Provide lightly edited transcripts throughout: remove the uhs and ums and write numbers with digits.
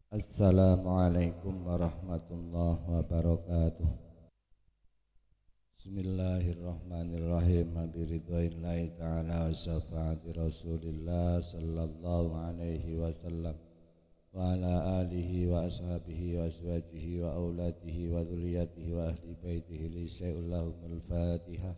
Assalamualaikum warahmatullahi wabarakatuh. Bismillahirrahmanirrahim. Biridwanillahi ta'ala wa syafaati Rasulillah sallallahu alaihi wasallam wa ala alihi wa ashabihi wa azwajihi wa auladihi wa dzurriyyatihi wa ahli baitihi li syai'ullahumul Fatihah.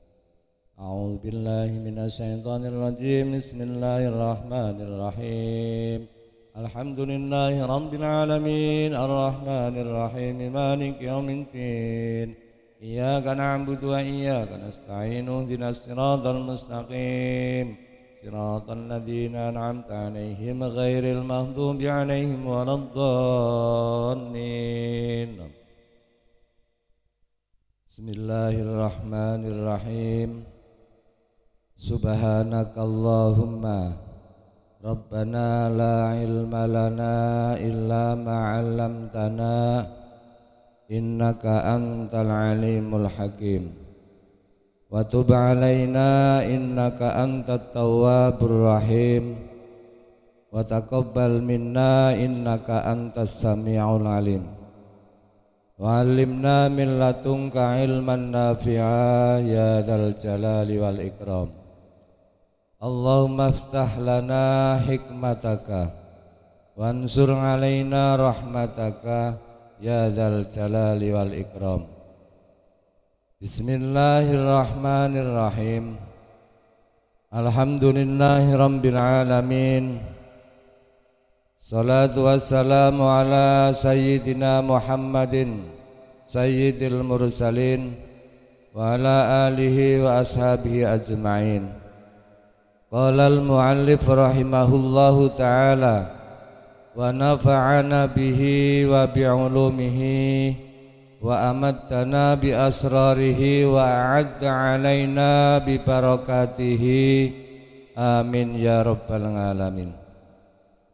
A'udzu billahi minasyaitonir rajim. Bismillahirrahmanirrahim. Alhamdulillahi rabbil alamin arrahmanir rahim maliki yaumiddin. Iyyaka na'budu wa iyyaka nasta'in ihdinas siratal mustaqim siratal ladzina an'amta 'alaihim ghairil maghdubi 'alaihim waladdallin. Bismillahirrahmanirrahim. Subhanakallahumma Rabbana la ilma lana illa ma 'allamtana innaka antal alimul hakim wa tub 'alaina innaka antat tawwabur rahim wa taqabbal minna innaka antas sami'ul alim wa 'allimna min ladunka ilman nafi'a ya dzal jalali wal ikram. Allahumma aftah lana hikmataka wansur alaina rahmataka ya dzal jalali wal ikram. Bismillahirrahmanirrahim. Alhamdulillahi rabbil alamin. Salatu wassalamu ala sayyidina Muhammadin sayyidil mursalin wa ala alihi wa ashabihi ajma'in. Qala al-mu'allif rahimahullahu ta'ala wa nafa'ana bihi wa bi'ulumihi wa amattana bi asrarihi wa a'adda alaina bi barakatihi amin ya rabbal alamin.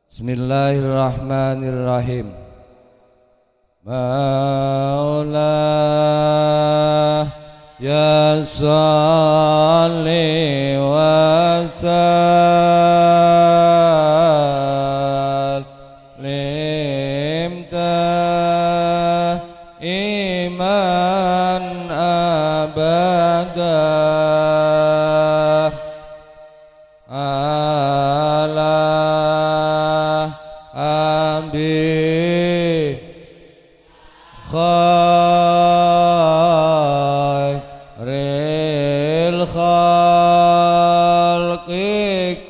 Bismillahirrahmanirrahim. Maula ya salli wa sallim iman abada ala ambi khairil khalqi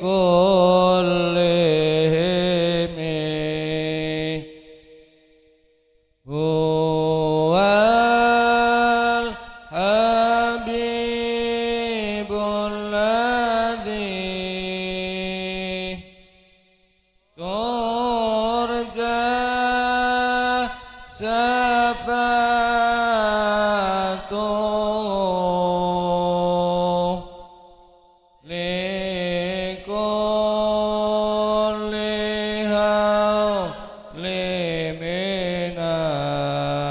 kullihim huwal habibul ladzi turja syafa'atuh likulli hawli minal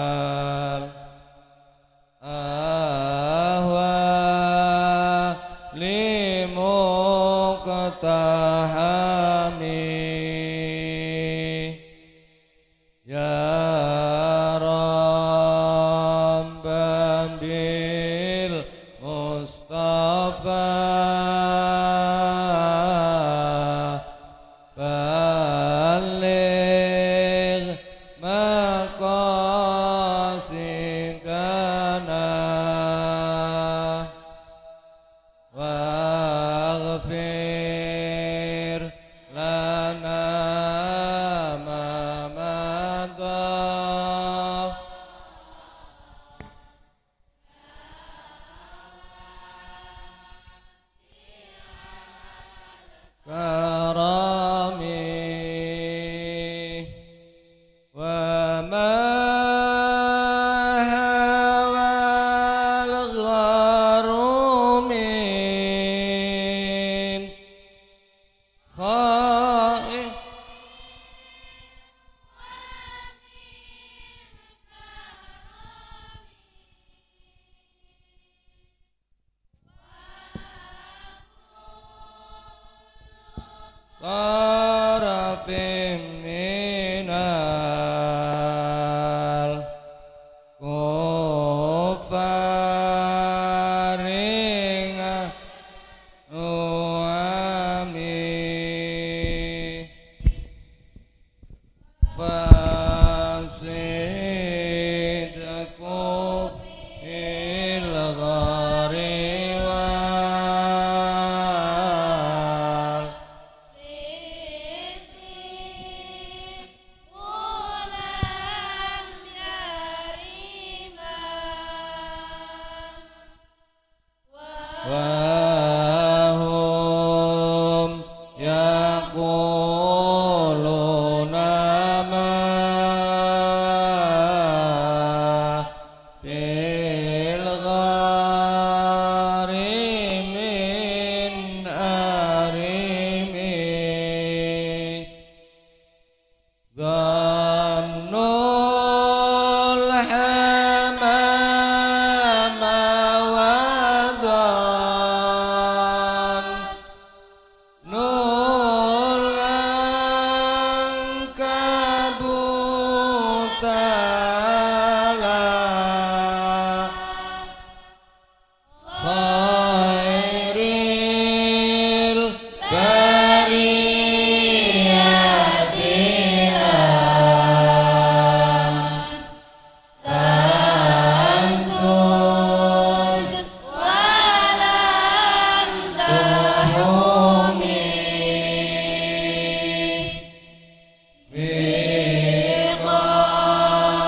fasidku il ghariwal wahum yaquluna ma bil ghari min arimi dhannul hamama wa dhannul ankabutala khairil bariyatina tamsud walam tahumi biqarin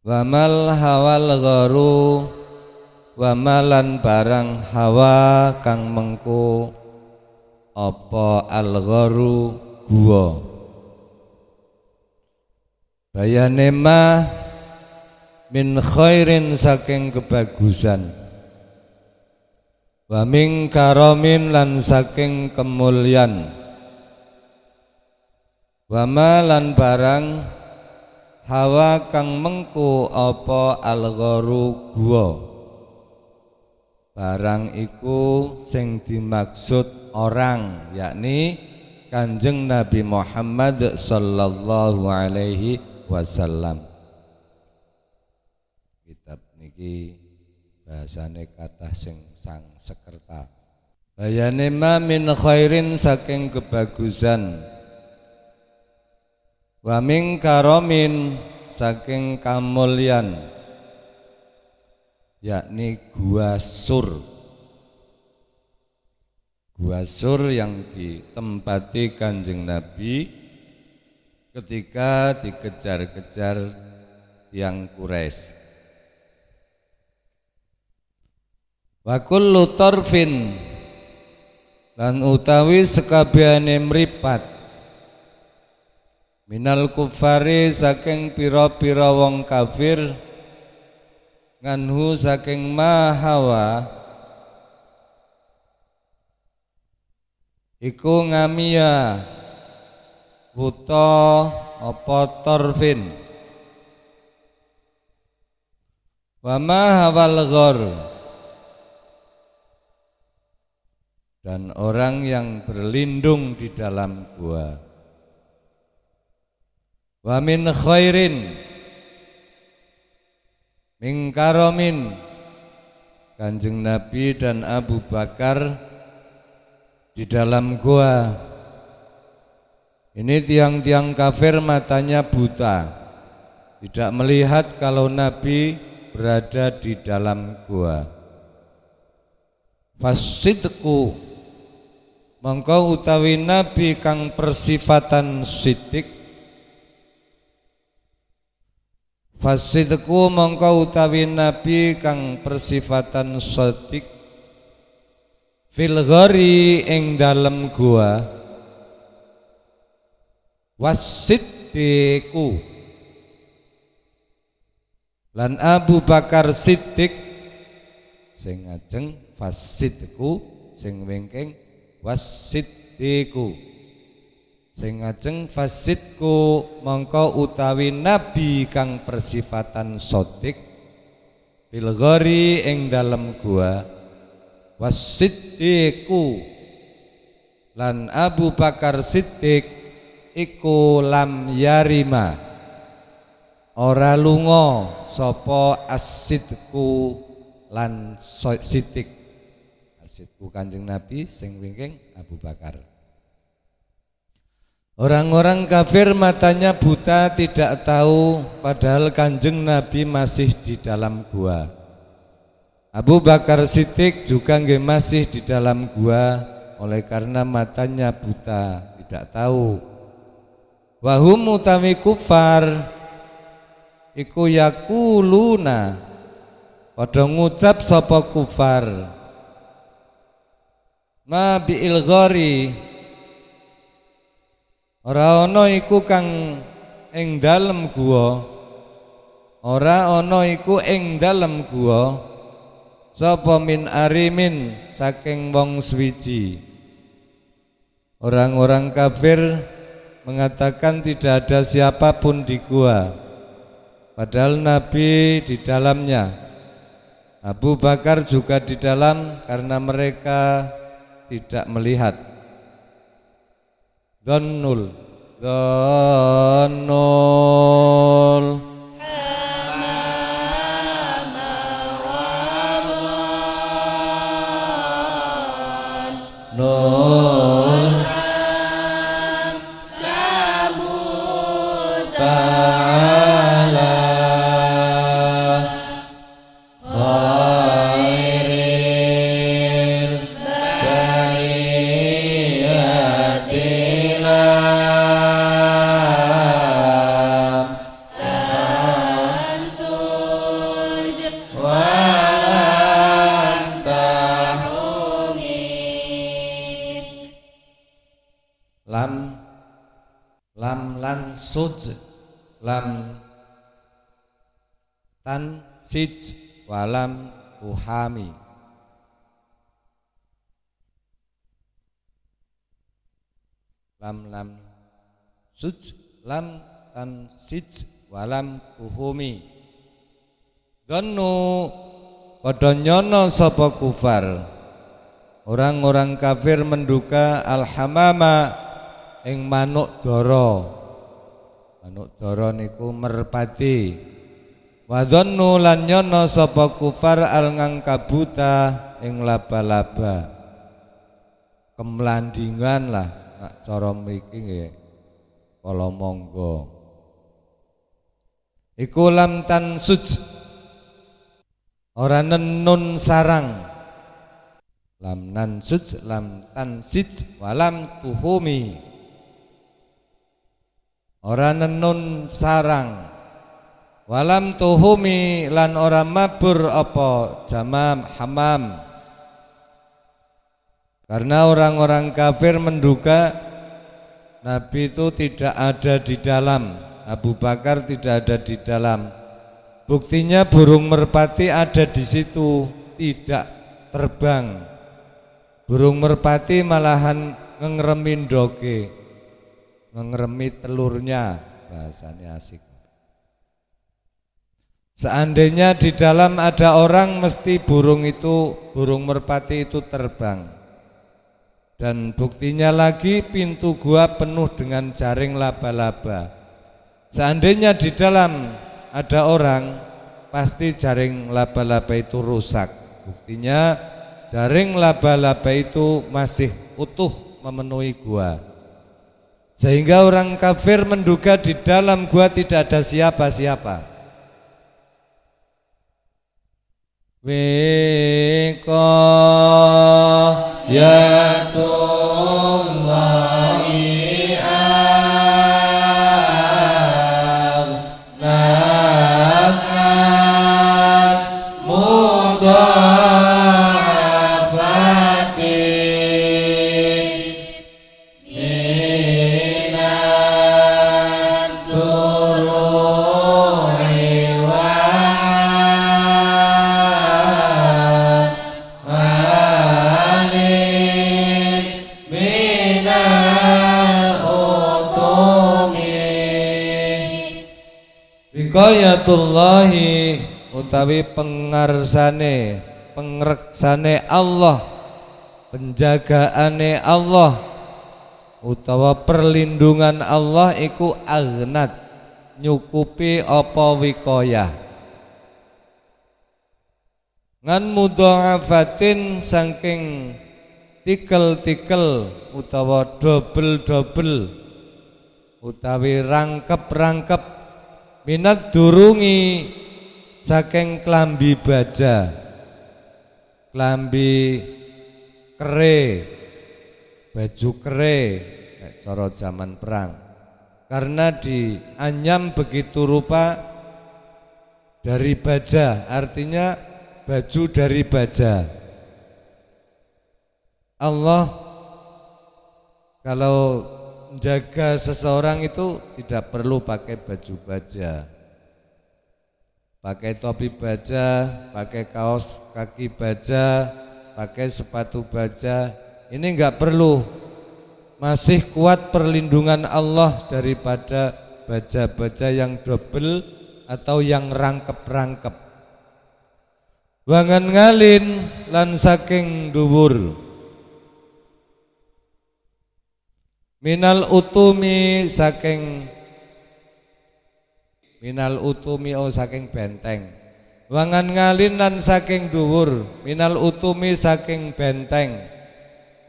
Wamal hawal gharu wamalan barang hawa kang mengku apa al gharu guwa. Bayane ma min khairin saking kebagusan, wa min karamin lan saking kemulyan, wa malan barang hawa kang mengku apa al-gharu guwa. Barang iku sing dimaksud orang, yakni Kanjeng Nabi Muhammad sallallahu alaihi wasallam. Kitab niki bahasane kathah sing sang sekerta. Bayane ma min khairin saking kebagusan, wa min karomin saking kamulyan, yakni gua sur yang ditempati Kanjeng Nabi ketika dikejar-kejar tiang Quraisy. Wa kullu tarfin lan utawi sekabehane mripat minal kufari saking pira-pira wong kafir nganhu saking mahawa iku ngamia buta apa tarfin wa mahawal ghar, dan orang yang berlindung di dalam gua. Wa min khairin min karomin, Kanjeng Nabi dan Abu Bakar di dalam gua. Ini tiang-tiang kafir matanya buta, tidak melihat kalau Nabi berada di dalam gua. Fasidku mongko utawi Nabi kang persifatan sidik, fasidku mongko utawi Nabi kang persifatan sidik, fil ghari ing dalem gua, wasiddiku lan Abu Bakar Siddiq sing ngajeng fasidku sing wingking wasiddiku sing ngajeng fasidku mongko utawi Nabi kang persifatan sodik fil ghari ing dalem gua, wasiddiku lan Abu Bakar Siddiq iku lam yarima ora lunga sapa asidku lan siddiq. Asidku Kanjeng Nabi sing wingking Abu Bakar. Orang-orang kafir matanya buta tidak tahu padahal Kanjeng Nabi masih di dalam gua. Abu Bakar Siddiq juga masih di dalam gua oleh karena matanya buta, tidak tahu. Wahum utawi kufar iku yakuluna padha ngucap sapa kufar ma bi'il ghari ora ana iku kang ing dalem guwa, ora ana iku ing dalem guwa sapa min arimin saking wong swiji. Orang-orang kafir mengatakan tidak ada siapapun di gua, padahal Nabi di dalamnya. Abu Bakar juga di dalam karena mereka tidak melihat. Dhannul suj lam tansij walam tuhami. Lam suj lam tansij walam tuhumi. Dhannu padha nyono sapa kufar, orang-orang kafir menduga al-hamama ing manuk dara. Manuk dara niku merpati. Wa dhannu lan nyono sapa kufar al-ngangkabuta ing laba-laba. Kemlandingan lah nak cara mriki nggih. Kala monggo. Iku lam tansuj ora nenun sarang. Lam nansuj lam tansij walam tuhumi. Ora nenun sarang walam tuhumi lan ora mabur apa jamam hamam. Karena orang-orang kafir menduga Nabi itu tidak ada di dalam, Abu Bakar tidak ada di dalam. Buktinya burung merpati ada di situ, tidak terbang. Burung merpati malahan ngeremin doge, ngeremi telurnya, bahasanya asik. Seandainya di dalam ada orang, mesti burung merpati itu terbang. Dan buktinya lagi pintu gua penuh dengan jaring laba-laba. Seandainya di dalam ada orang, pasti jaring laba-laba itu rusak. Buktinya jaring laba-laba itu masih utuh memenuhi gua. Sehingga orang kafir menduga di dalam gua tidak ada siapa-siapa. Wiqayatullahi aghnaqat mudha'afati minan turu'i Wiqayatullahi utawi pengarsane, pengreksane Allah, penjagaane Allah utawa perlindungan Allah iku aghnat, nyukupi apa wiqayah. Ngan mudha'afatin saking tikel-tikel utawa dobel-dobel utawi rangkep-rangkep minat durungi saking klambi baja, klambi kere, baju kere cara zaman perang. Karena dianyam begitu rupa dari baja, artinya baju dari baja. Allah kalau menjaga seseorang itu tidak perlu pakai baju baja, pakai topi baja, pakai kaos kaki baja, pakai sepatu baja. Ini enggak perlu. Masih kuat perlindungan Allah daripada baja-baja yang double atau yang rangkep-rangkep. Wangan ngalin lan saking dhuwur. Minal utumi saking saking benteng. Wangan ngalin lan saking dhuwur. Minal utumi saking benteng.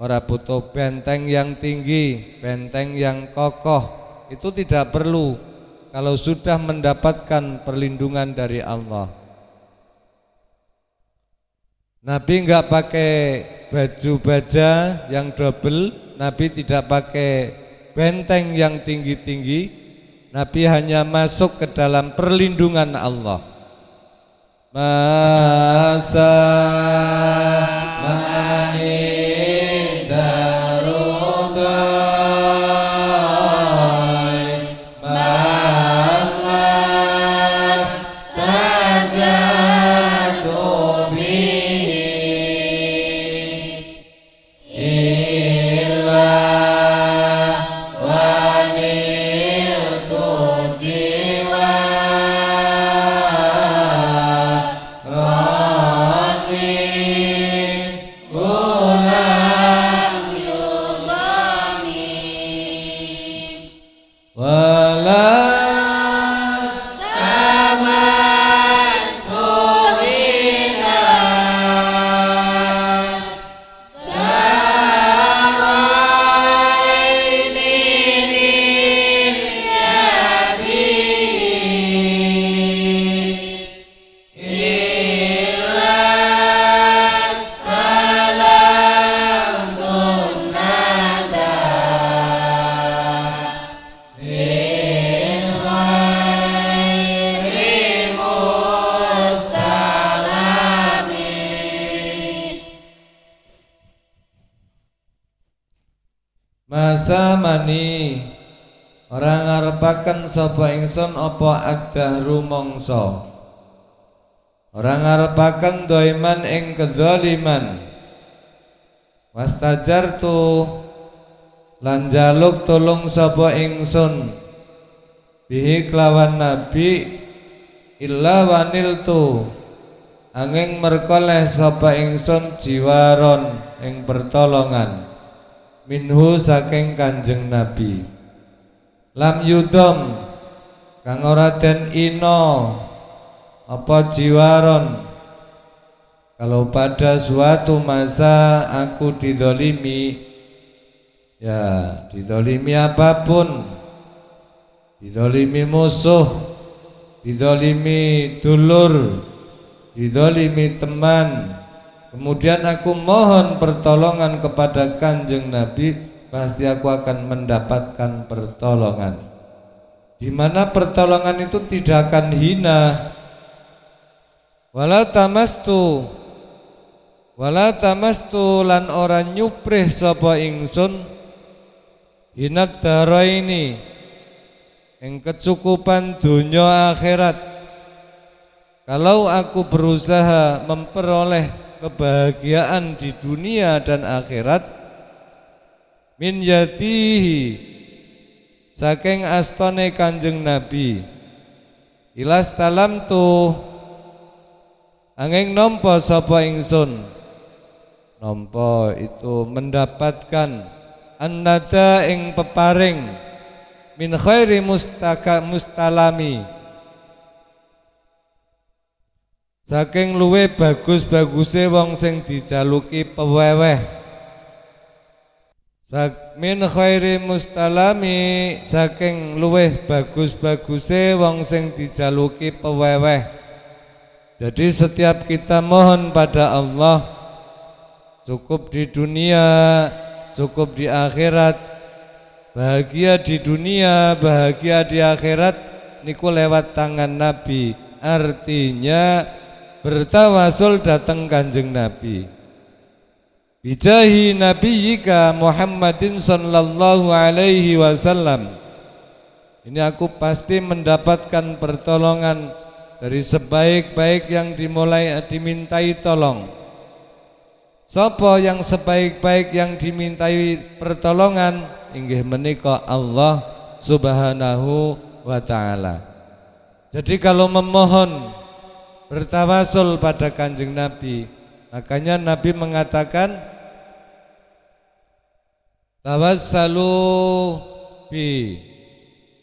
Ora butuh benteng yang tinggi, benteng yang kokoh. Itu tidak perlu kalau sudah mendapatkan perlindungan dari Allah. Nabi enggak pakai baju baja yang double, Nabi tidak pakai benteng yang tinggi-tinggi, Nabi hanya masuk ke dalam perlindungan Allah. Masa mani darugai nasamani ora ngarepaken sapa ingsun apa ad-dahru mangsa, ora ngarepaken doiman ing kedzaliman. Wastajartu lan jaluk tulung sapa ingsun bihi kelawan nabi illa waniltu angin merkoleh sapa ingsun jiwaron ing pertolongan minhu saking kanjeng nabi. Lam yudom kang ora den ino apa jiwaron kalau pada suatu masa aku didolimi, ya didolimi apapun, didolimi musuh, didolimi dulur, didolimi teman, kemudian aku mohon pertolongan kepada kanjeng Nabi, pasti aku akan mendapatkan pertolongan. Di mana pertolongan itu tidak akan hina. Wala tamastu lan ora nyuprih sapa ingsun hinat daraini ing kecukupan dunya akhirat. Kalau aku berusaha memperoleh kebahagiaan di dunia dan akhirat, min yatihi saking astone kanjeng Nabi, ilas talam tu angin nompo sapa ingsun. Nompo itu mendapatkan annada ing peparing min khairi mustalami saking luwe bagus-baguse wong sing dijaluki peweweh. Min khairi mustalami saking luwe bagus-baguse wong sing dijaluki peweweh. Jadi setiap kita mohon pada Allah, cukup di dunia, cukup di akhirat, bahagia di dunia, bahagia di akhirat, niku lewat tangan Nabi. Artinya bertawasul datang kanjeng Nabi. Bijahi nabiyika Muhammadin sallallahu alaihi wasallam. Ini aku pasti mendapatkan pertolongan dari sebaik-baik yang dimintai tolong. Sapa yang sebaik-baik yang dimintai pertolongan inggih menika Allah Subhanahu wa taala. Jadi kalau memohon bertawasul pada kanjeng Nabi, makanya Nabi mengatakan tawassalu bi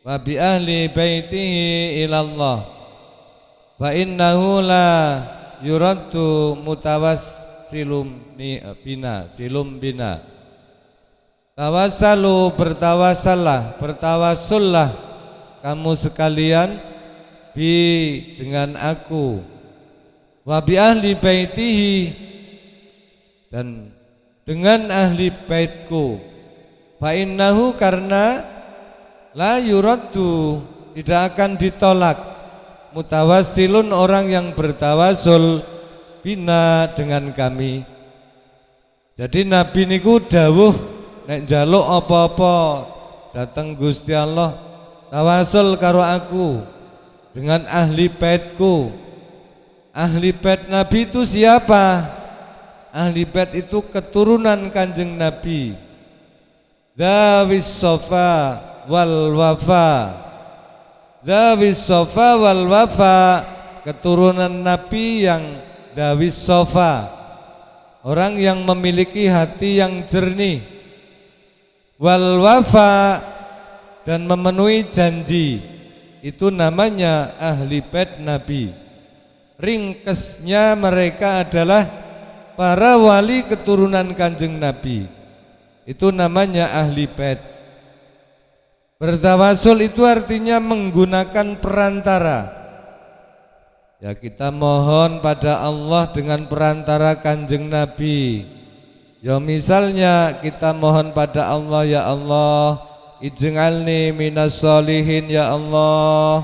wa bi ahli baitihi ilallah wa innahu la yuraddu silum bina. Tawassalu bertawasullah kamu sekalian bi dengan aku, wa bi ahli baitihi dan dengan ahli baitku, fa innahu karena la yuraddu tidak akan ditolak, mutawassilun orang yang bertawasul bina dengan kami. Jadi Nabi niku dawuh nek njaluk apa-apa dateng Gusti Allah tawasul karo aku dengan ahli baitku. Ahli bait Nabi itu siapa? Ahli bait itu keturunan kanjeng Nabi. Dzawis sofa wal wafa. Dzawis sofa wal wafa, keturunan Nabi yang Dawis sofa, orang yang memiliki hati yang jernih, wal wafa, dan memenuhi janji, itu namanya ahli bait Nabi. Ringkesnya mereka adalah para wali keturunan kanjeng Nabi, itu namanya ahli bait. Bertawasul itu artinya menggunakan perantara. Ya kita mohon pada Allah dengan perantara kanjeng Nabi. Ya misalnya kita mohon pada Allah, ya Allah ij'alni minas sholihin, ya Allah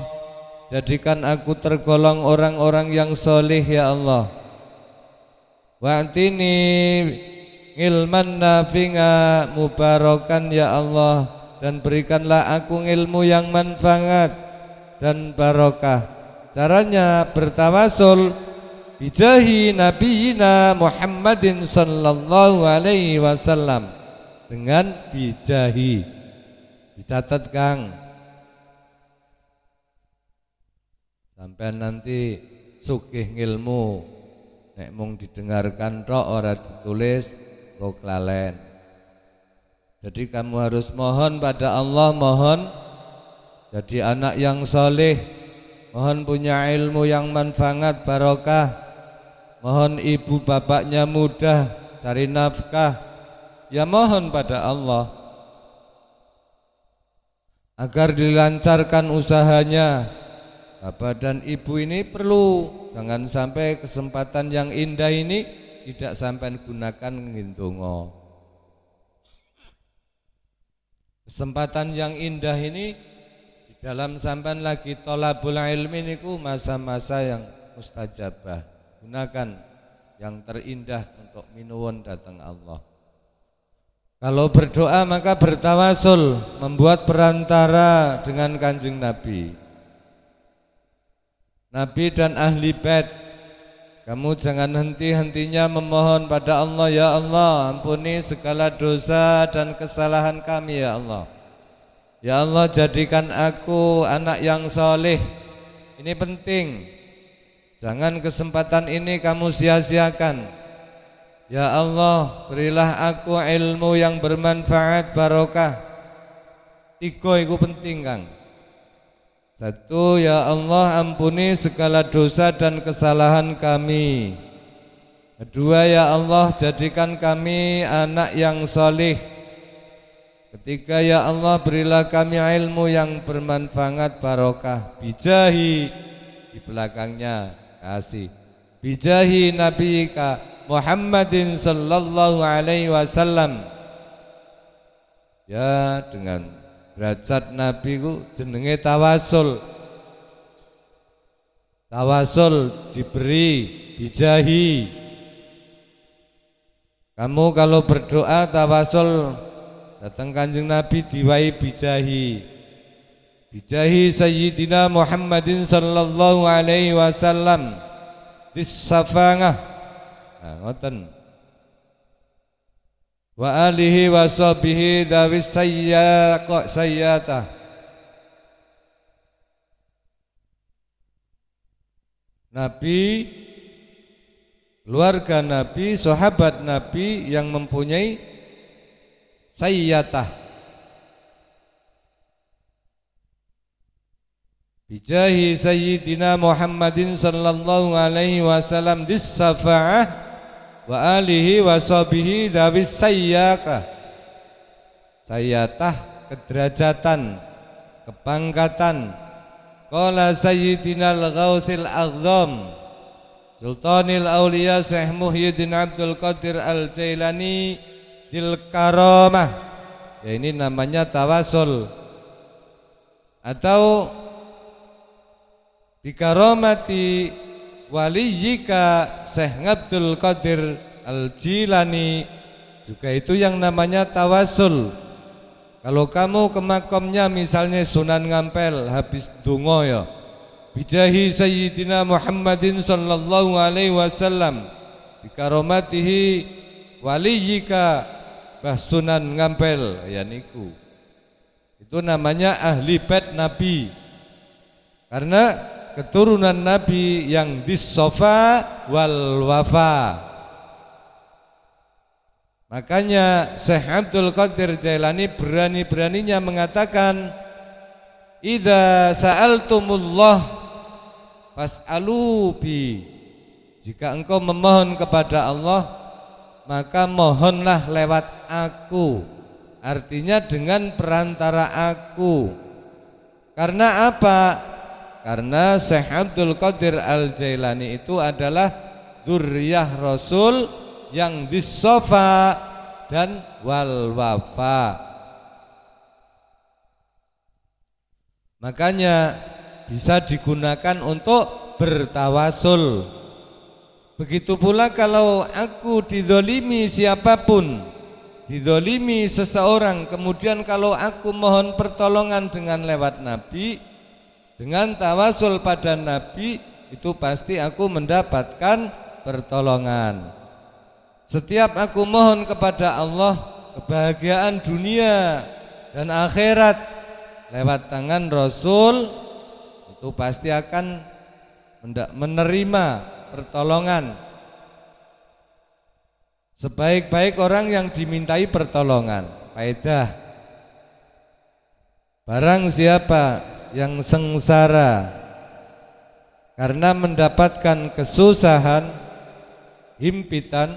jadikan aku tergolong orang-orang yang solih, ya Allah. Wa'tini ilman nafi'a mubarakan ya Allah, dan berikanlah aku ilmu yang manfaat dan barokah. Caranya bertawasul bijahi nabiyina Muhammadin sallallahu alaihi wasallam, dengan bijahi. Dicatat Kang, sampai nanti sugih ngilmu nek mung didengarkan tok ora ditulis kok lalen. Jadi kamu harus mohon pada Allah, mohon jadi anak yang soleh, mohon punya ilmu yang manfaat barokah, mohon ibu bapaknya mudah cari nafkah, ya mohon pada Allah agar dilancarkan usahanya. Bapak dan ibu ini perlu, jangan sampai kesempatan yang indah ini tidak sampai gunakan ngindongo. Kesempatan yang indah ini di dalam sampan lagi tolabul ilmi niku masa-masa yang mustajabah. Gunakan yang terindah untuk minuwun datang Allah. Kalau berdoa maka bertawasul, membuat perantara dengan Kanjeng Nabi. Nabi dan ahli bait, kamu jangan henti-hentinya memohon pada Allah, ya Allah ampuni segala dosa dan kesalahan kami ya Allah. Ya Allah jadikan aku anak yang soleh. Ini penting, jangan kesempatan ini kamu sia-siakan. Ya Allah berilah aku ilmu yang bermanfaat barokah. 3 itu penting Kang. 1, ya Allah ampuni segala dosa dan kesalahan kami. 2, ya Allah jadikan kami anak yang soleh. 3, ya Allah berilah kami ilmu yang bermanfaat barokah. Bijahi, di belakangnya kasih, bijahi nabiyika Muhammadin sallallahu alaihi wasallam. Ya, dengan derajat Nabi ku jenenge tawasul. Tawasul diberi bijahi. Kamu kalau berdoa tawasul datang Kanjeng Nabi diwai bijahi. Bijahi Sayyidina Muhammadin sallallahu alaihi wasallam disafangah. Nah, ngoten. Wa alihi wa sahbihi dawis sayyatah. Nabi, keluarga Nabi, sahabat Nabi yang mempunyai sayyatah. Bijahi Sayyidina Muhammadin sallallahu alaihi wasallam dis-safa'ah wa alihi wa sahbihi dawis sayyakah. Sayyatah kederajatan, kepangkatan. Qala Sayyidina al-Ghausil Azam Sultanil Auliya Syekh Muhyiddin Abdul Qadir Al-Jailani dil karamah. Ya ini namanya tawasul. Atau bikaramati waliyika Syekh Abdul Qadir Al-Jilani, juga itu yang namanya tawasul. Kalau kamu ke makamnya misalnya Sunan Ngampel, habis donga ya bijahi Sayyidina Muhammadin sallallahu alaihi wasallam bikaramatihi waliyika Mbah Sunan Ngampel, ya niku itu namanya ahli bait Nabi, karena keturunan Nabi yang dis-sofa wal wafa. Makanya Syekh Abdul Qadir Jailani berani-beraninya mengatakan, idza sa'altumullah fas'alu bi. Jika engkau memohon kepada Allah, maka mohonlah lewat aku. Artinya dengan perantara aku. Karena apa? Karena Syekh Abdul Qadir Al-Jailani itu adalah dzurriyyah Rasul yang dis-sofa dan wal wafa. Makanya bisa digunakan untuk bertawasul. Begitu pula kalau aku didolimi siapapun, didolimi seseorang, kemudian kalau aku mohon pertolongan dengan lewat Nabi, dengan tawasul pada Nabi, itu pasti aku mendapatkan pertolongan. Setiap aku mohon kepada Allah kebahagiaan dunia dan akhirat lewat tangan Rasul, itu pasti akan menerima pertolongan. Sebaik-baik orang yang dimintai pertolongan. Faedah, barang siapa yang sengsara karena mendapatkan kesusahan, himpitan,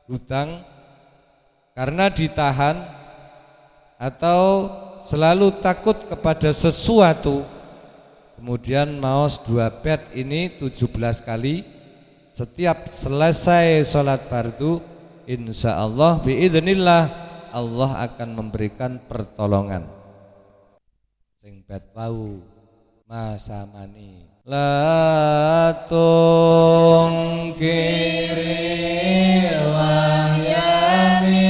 hutang, karena ditahan atau selalu takut kepada sesuatu, kemudian maos 2 bed ini 17 kali, setiap selesai sholat fardu, insya Allah biidznillah Allah akan memberikan pertolongan. Sing bed wau masamani la tungkiri wahyani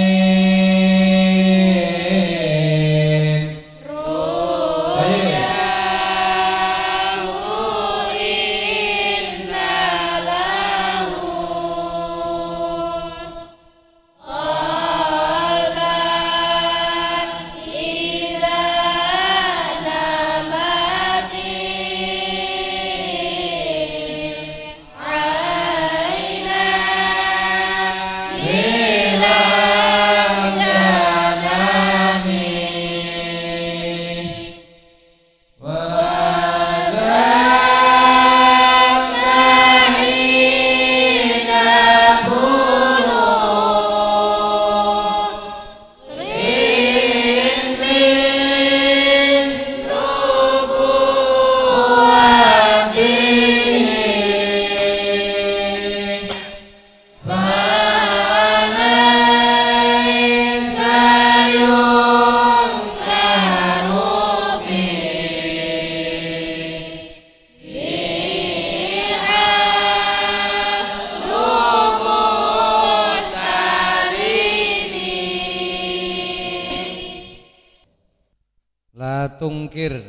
tungkir,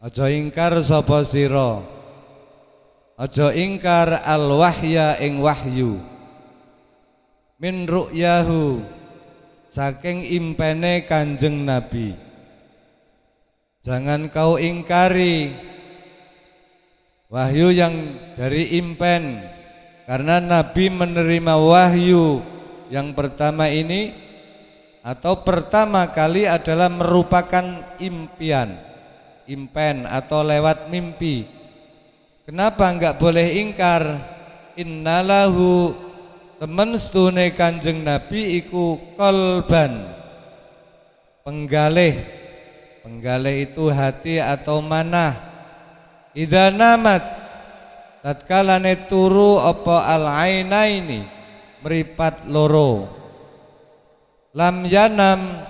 aja ingkar sapa sira, aja ingkar al wahya ing wahyu, min ru'yahu saking impene Kanjeng Nabi. Jangan kau ingkari wahyu yang dari impen, karena Nabi menerima wahyu yang pertama ini atau pertama kali adalah merupakan impian, impen atau lewat mimpi. Kenapa enggak boleh ingkar? Innalahu, temen stune Kanjeng Nabi iku kolban, penggalih. Penggalih itu hati atau manah. Idza namat, tatkalane turu apa al-ainaini, meripat loro. Lam yanam,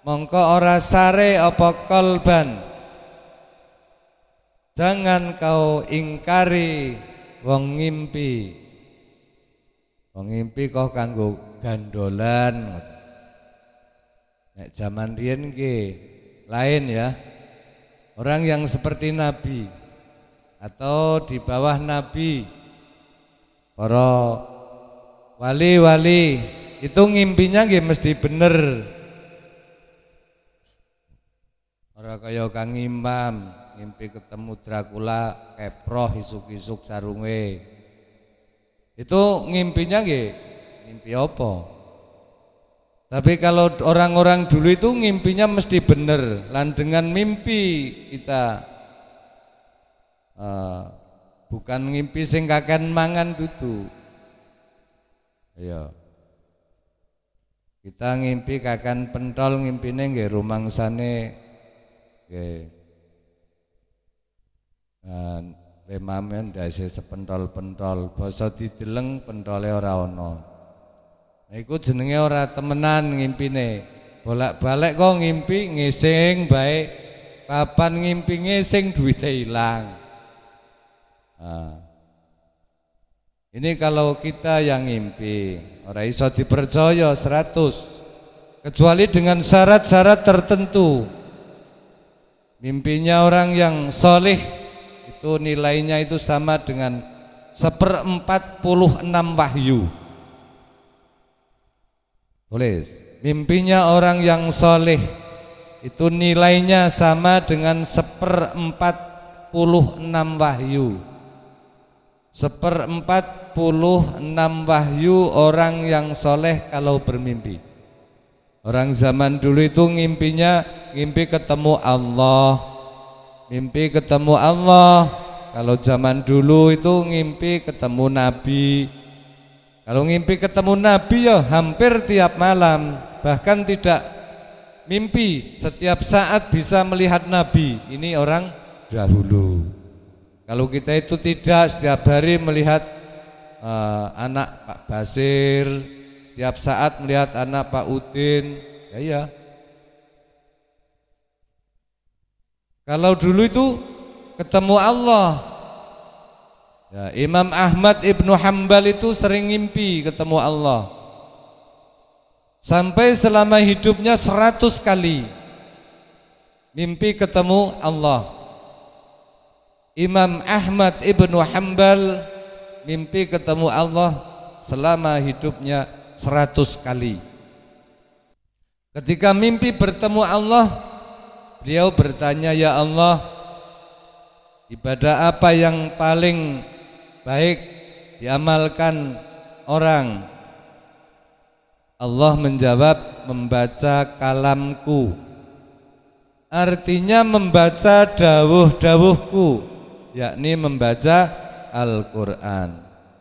mongko ora sare apa kolban. Jangan kau ingkari wong ngimpi. Wong ngimpi kok kanggo gandolan. Nek zaman riyen nggih lain ya. Orang yang seperti Nabi atau di bawah Nabi, para wali-wali itu ngimpinya nggih mesti bener. Ora kaya Kang Imam ngimpi ketemu Dracula keproh isuk-isuk sarunge. Itu ngimpinya nggih ngimpi apa? Tapi kalau orang-orang dulu itu ngimpinya mesti bener. Lan dengan mimpi kita bukan ngimpi sing kaken mangan dudu. Iya. Kita ngimpi kakan pentol, ngimpine nggih rumangsane nggih lemamen ndase sepentol-pentol, basa dideleng pentole ora ana. Nah iku jenenge ora temenan ngimpine. Bolak-balik kok ngimpi ngising bae, kapan ngimpi ngising duwite ilang. Ini kalau kita yang ngimpi, ora iso dipercaya 100, kecuali dengan syarat-syarat tertentu. Mimpinya orang yang soleh itu nilainya itu sama dengan 1/46 wahyu. Tulis, mimpinya orang yang soleh itu nilainya sama dengan 1/46 wahyu. 1/46 wahyu orang yang soleh kalau bermimpi. Orang zaman dulu itu ngimpi ketemu Allah. Mimpi ketemu Allah. Kalau zaman dulu itu ngimpi ketemu Nabi. Kalau ngimpi ketemu Nabi ya hampir tiap malam. Bahkan tidak mimpi, setiap saat bisa melihat Nabi. Ini orang dahulu. Kalau kita itu tidak, setiap hari melihat anak Pak Basir, setiap saat melihat anak Pak Udin. Ya. Kalau dulu itu ketemu Allah. Ya, Imam Ahmad Ibnu Hanbal itu sering ngimpi ketemu Allah. Sampai selama hidupnya 100 kali mimpi ketemu Allah. Imam Ahmad Ibnu Hanbal mimpi ketemu Allah selama hidupnya 100 kali. Ketika mimpi bertemu Allah, beliau bertanya, "Ya Allah, ibadah apa yang paling baik diamalkan orang?" Allah menjawab, "Membaca kalamku." Artinya membaca dawuh-dawuhku, yakni membaca Al-Quran.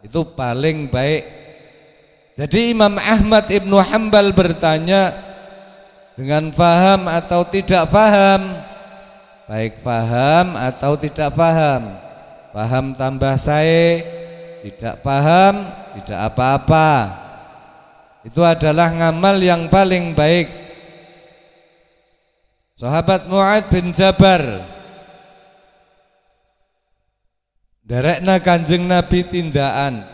Itu paling baik. Jadi Imam Ahmad Ibnu Hanbal bertanya dengan faham atau tidak faham, baik faham atau tidak faham. Paham tambah saya, tidak paham tidak apa-apa. Itu adalah ngamal yang paling baik. Sahabat Mu'ad bin Jabal derekna Kanjeng Nabi tindakan.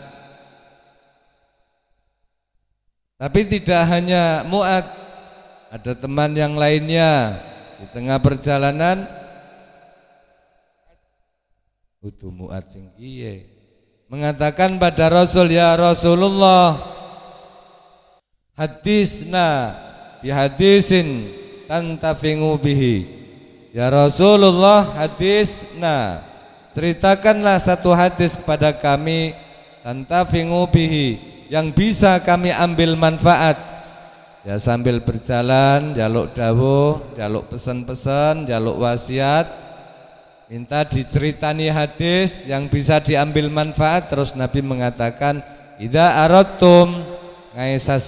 Tapi tidak hanya Mu'ad, ada teman yang lainnya di tengah perjalanan Utu Mu'ad sing piye mengatakan pada Rasul, "Ya Rasulullah, hadisna bihadisin tantafingu bihi." Ya Rasulullah, hadisna, ceritakanlah satu hadis kepada kami, tantafingu bihi, yang bisa kami ambil manfaat. Ya sambil berjalan, jaluk dawuh, jaluk pesan-pesan, jaluk wasiat, minta diceritani hadis yang bisa diambil manfaat. Terus Nabi mengatakan, "Idza aradtum ngaisas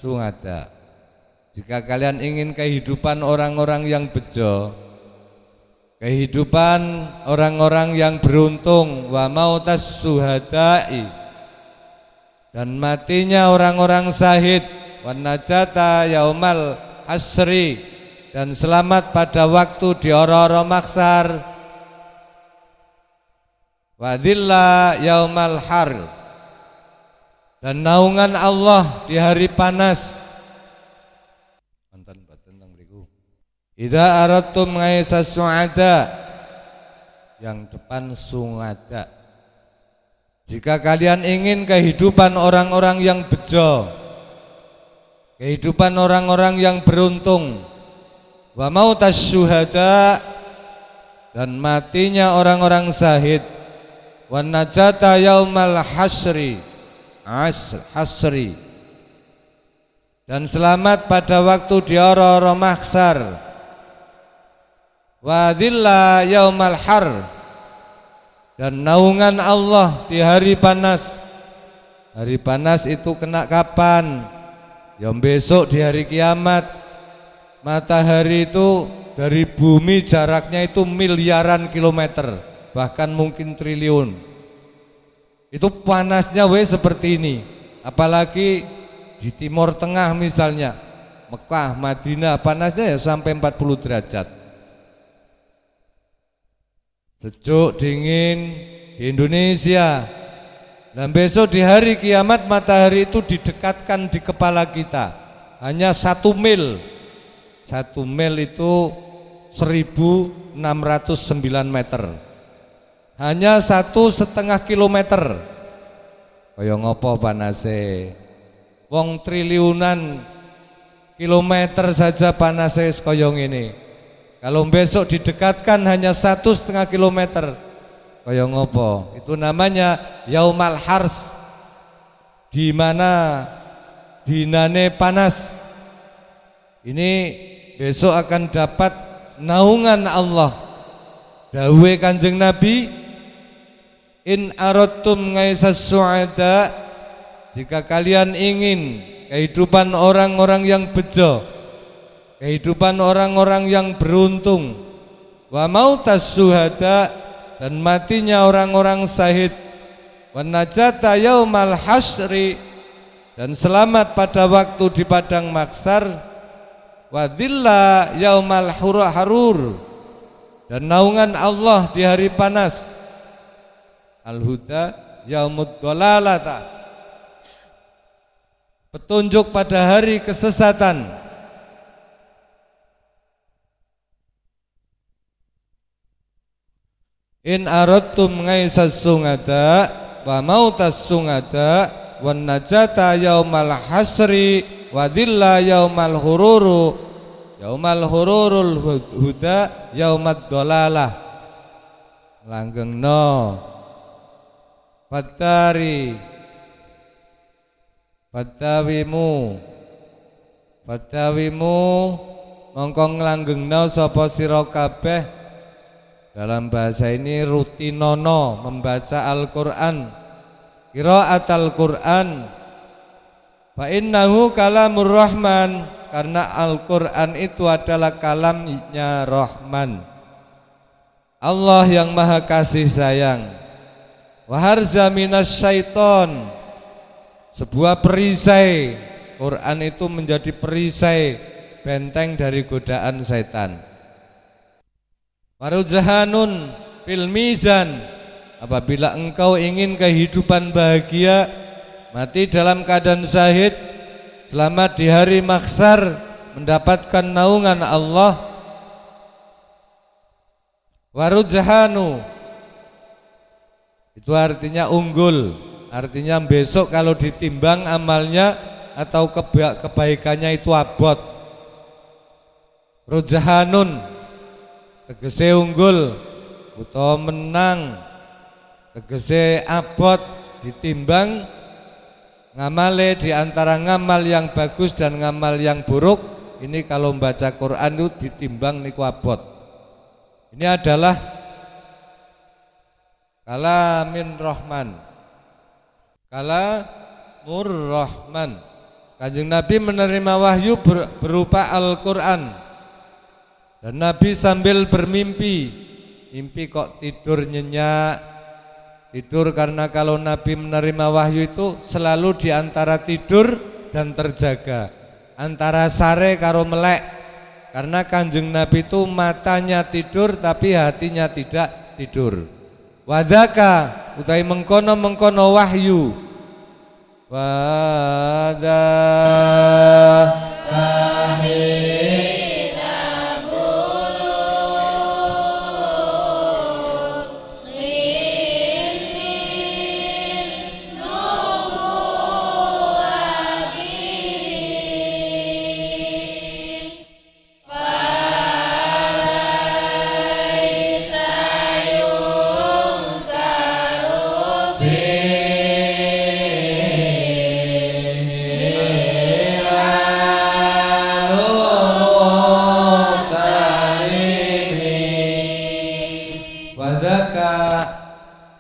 sungada." Jika kalian ingin kehidupan orang-orang yang bejo, kehidupan orang-orang yang beruntung, wa mautas suhada'i, dan matinya orang-orang syahid, wan najata yaumal hasri, dan selamat pada waktu di ora-ora maksar, wa dhilla yaumal har, dan naungan Allah di hari panas. Idza aradtum ngaisa su'ada, yang depan sungada. Jika kalian ingin kehidupan orang-orang yang bejo, kehidupan orang-orang yang beruntung, wa mautas syuhada, dan matinya orang-orang syahid, wan najata yaumal hasri, hasri, dan selamat pada waktu di ora-ora mahsyar, wa dhilla yaumal har, dan naungan Allah di hari panas. Hari panas itu kena kapan? Ya besok di hari kiamat. Matahari itu dari bumi jaraknya itu miliaran kilometer, bahkan mungkin triliun. Itu panasnya seperti ini. Apalagi di Timur Tengah misalnya, Mekah, Madinah, panasnya ya sampai 40 derajat. Sejuk dingin. Di Indonesia Dan besok di hari kiamat matahari itu didekatkan di kepala kita. Hanya 1 mil. 1 mil itu 1609 meter. Hanya 1,5 kilometer. Kaya ngopo panase? Wong triliunan kilometer saja panase kaya ngene. Kalau besok didekatkan hanya 1,5 kilometer. Kaya ngopo? Itu namanya Yaumal Hars, di mana dinane panas. Ini besok akan dapat naungan Allah. Dawuhe Kanjeng Nabi, in aradtum ngaisas su'ada, jika kalian ingin kehidupan orang-orang yang bejo, kehidupan orang-orang yang beruntung, wa mautas syuhada, dan matinya orang-orang syahid, wan najata yaumal hasyri, dan selamat pada waktu di padang mahsyar, wa dhilla yaumal harur, dan naungan Allah di hari panas, al-huda yaumud dhalalata, petunjuk pada hari kesesatan. In aradtum ngaisas sungada wa mautas sungada wan najata yaumal hasri wa dhilla yaumal hururul huda yaumad dolalah. Langgengno Fatawimu mongko nglanggengno sapa sira kabeh. Dalam bahasa ini rutinono membaca Al-Quran, qiraat Al-Quran. Fa innahu kalamur rahman, karena Al-Quran itu adalah kalamnya Rahman, Allah yang maha kasih sayang. Wa harza minas syaiton, sebuah perisai. Quran itu menjadi perisai, benteng dari godaan setan. Warujahanun fil mizan, apabila engkau ingin kehidupan bahagia, mati dalam keadaan syahid, selamat di hari mahsyar, mendapatkan naungan Allah. Warujahanu itu artinya unggul, artinya besok kalau ditimbang amalnya atau kebaikannya itu abot. Rujahanun tegese unggul utawa menang, tegese abot ditimbang ngamale di antara ngamal yang bagus dan ngamal yang buruk. Ini kalau membaca Quran itu ditimbang niku abot. Ini adalah kalamin rahman, kalamur rahman. Kanjeng Nabi menerima wahyu berupa Al-Quran. Dan Nabi sambil bermimpi, mimpi kok tidur nyenyak. Tidur karena kalau Nabi menerima wahyu itu selalu di antara tidur dan terjaga, antara sare karo melek. Karena Kanjeng Nabi itu matanya tidur tapi hatinya tidak tidur. Wadaka utai mengkono wahyu. Wadaka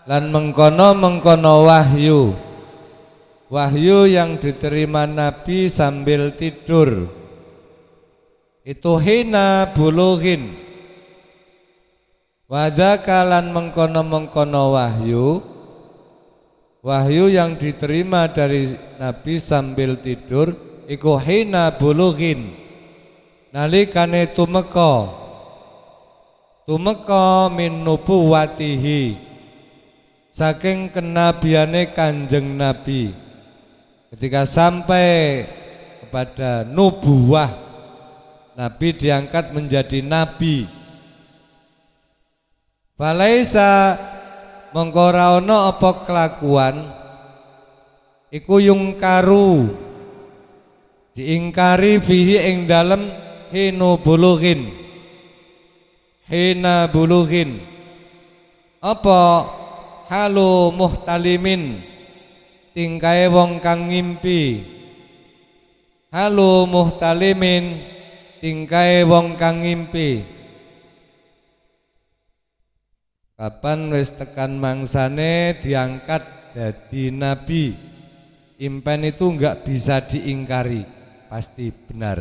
lan mengkono wahyu yang diterima Nabi sambil tidur itu hina bulughin. Wadzaka lan mengkono wahyu yang diterima dari Nabi sambil tidur iku hina bulughin, nalikane tumeka min nubuwatihi, saking kenabiane Kanjeng Nabi. Ketika sampai kepada nubuwah, Nabi diangkat menjadi nabi. Falaisa mongko ora ana apa kelakuan iku yungkaru diingkari fihi ing dalem hina bulughin apa halu muhtalimin tingkae wong kang ngimpi, halu muhtalimin tingkae wong kang ngimpi. Kapan wis tekan mangsane diangkat jadi nabi, impen itu enggak bisa diingkari, pasti benar.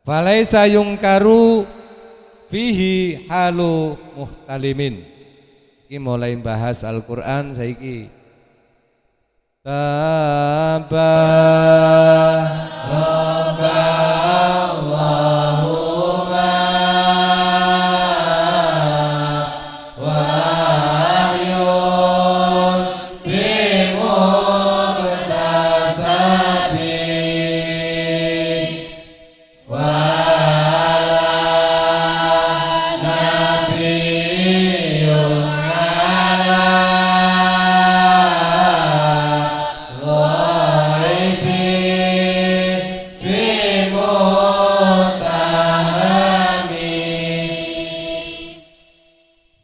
Falaisa yungkaru fihi halu muhtalimin. Iki mulai bahas Al-Qur'an saiki. Tabarokallahumma wahyun bimuktasabi wala nabiyyun ala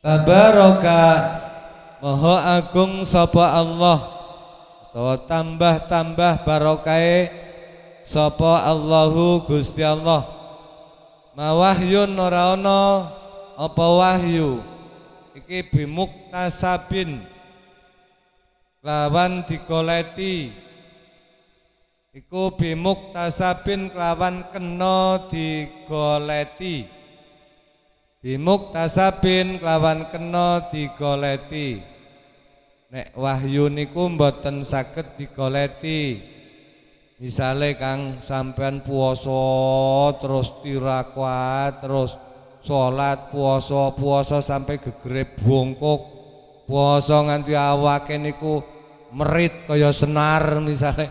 Tabaraka Maha Agung sapa Allah, atau tambah-tambah barokahe sapa Allahu Gusti Allah. Mawahyun ora ana apa wahyu iki bimuktasabin lawan digoleti, iku bimuktasabin kelawan kena digoleti, bimuktasabin kelawan kena digoleti. Nek wahyu niku mboten saged digoleti. Misale Kang sampean puasa terus tirakat terus salat puasa sampai gegere bongkok, puasa nganti awake niku merit kaya senar misale.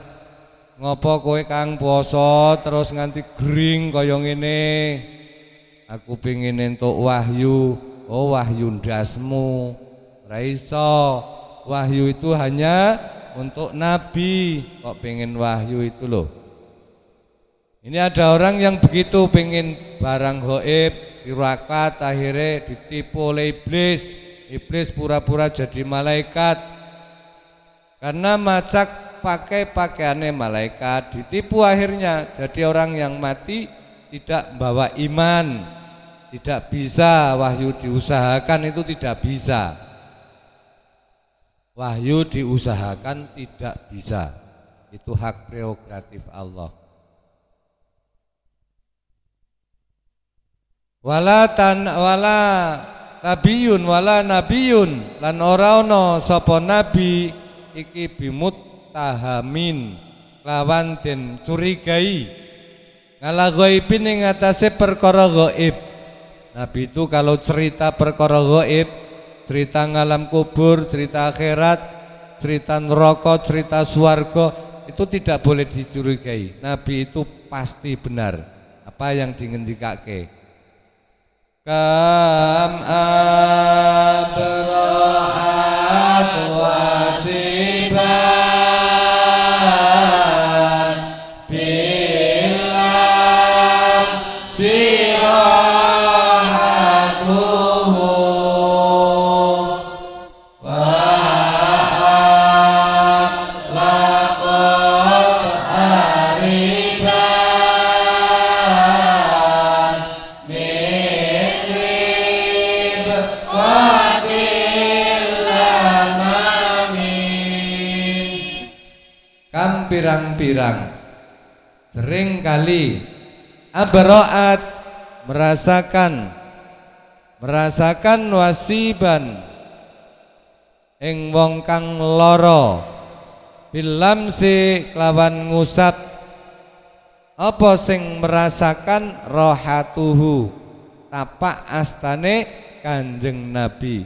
Ngopo kowe Kang puasa terus nganti gering kaya ngene? Aku pengin entuk wahyu. Oh, wahyu ndasmu. Ora iso. Wahyu itu hanya untuk nabi. Kok pengen wahyu itu loh. Ini ada orang yang begitu pengen barang gaib, tirakat, akhirnya ditipu oleh iblis. Iblis pura-pura jadi malaikat. Karena macak pakai pakaiannya malaikat, ditipu akhirnya jadi orang yang mati tidak bawa iman. Tidak bisa wahyu diusahakan, itu tidak bisa. Wahyu diusahakan tidak bisa. Itu hak prerogatif Allah. Wala tabiyun wala nabiyun lan ora ana sapa nabi iki bimuttahamin lawan den curigai ngala ghaibin ing atase perkara gaib. Nabi itu kalau cerita perkara gaib, cerita ngalam kubur, cerita akhirat, cerita neraka, cerita swarga, itu tidak boleh dicurigai. Nabi itu pasti benar apa yang dingendikake. Kam abrahat wasiban bilam sirahatuhu wa laqad ariban mirib wakilamami. Kam pirang-pirang sering kali abraat merasakan wasiban ing wong kang lara bilamsi kelawan ngusap. Apa sing merasakan rohatuhu tapak astane Kanjeng Nabi,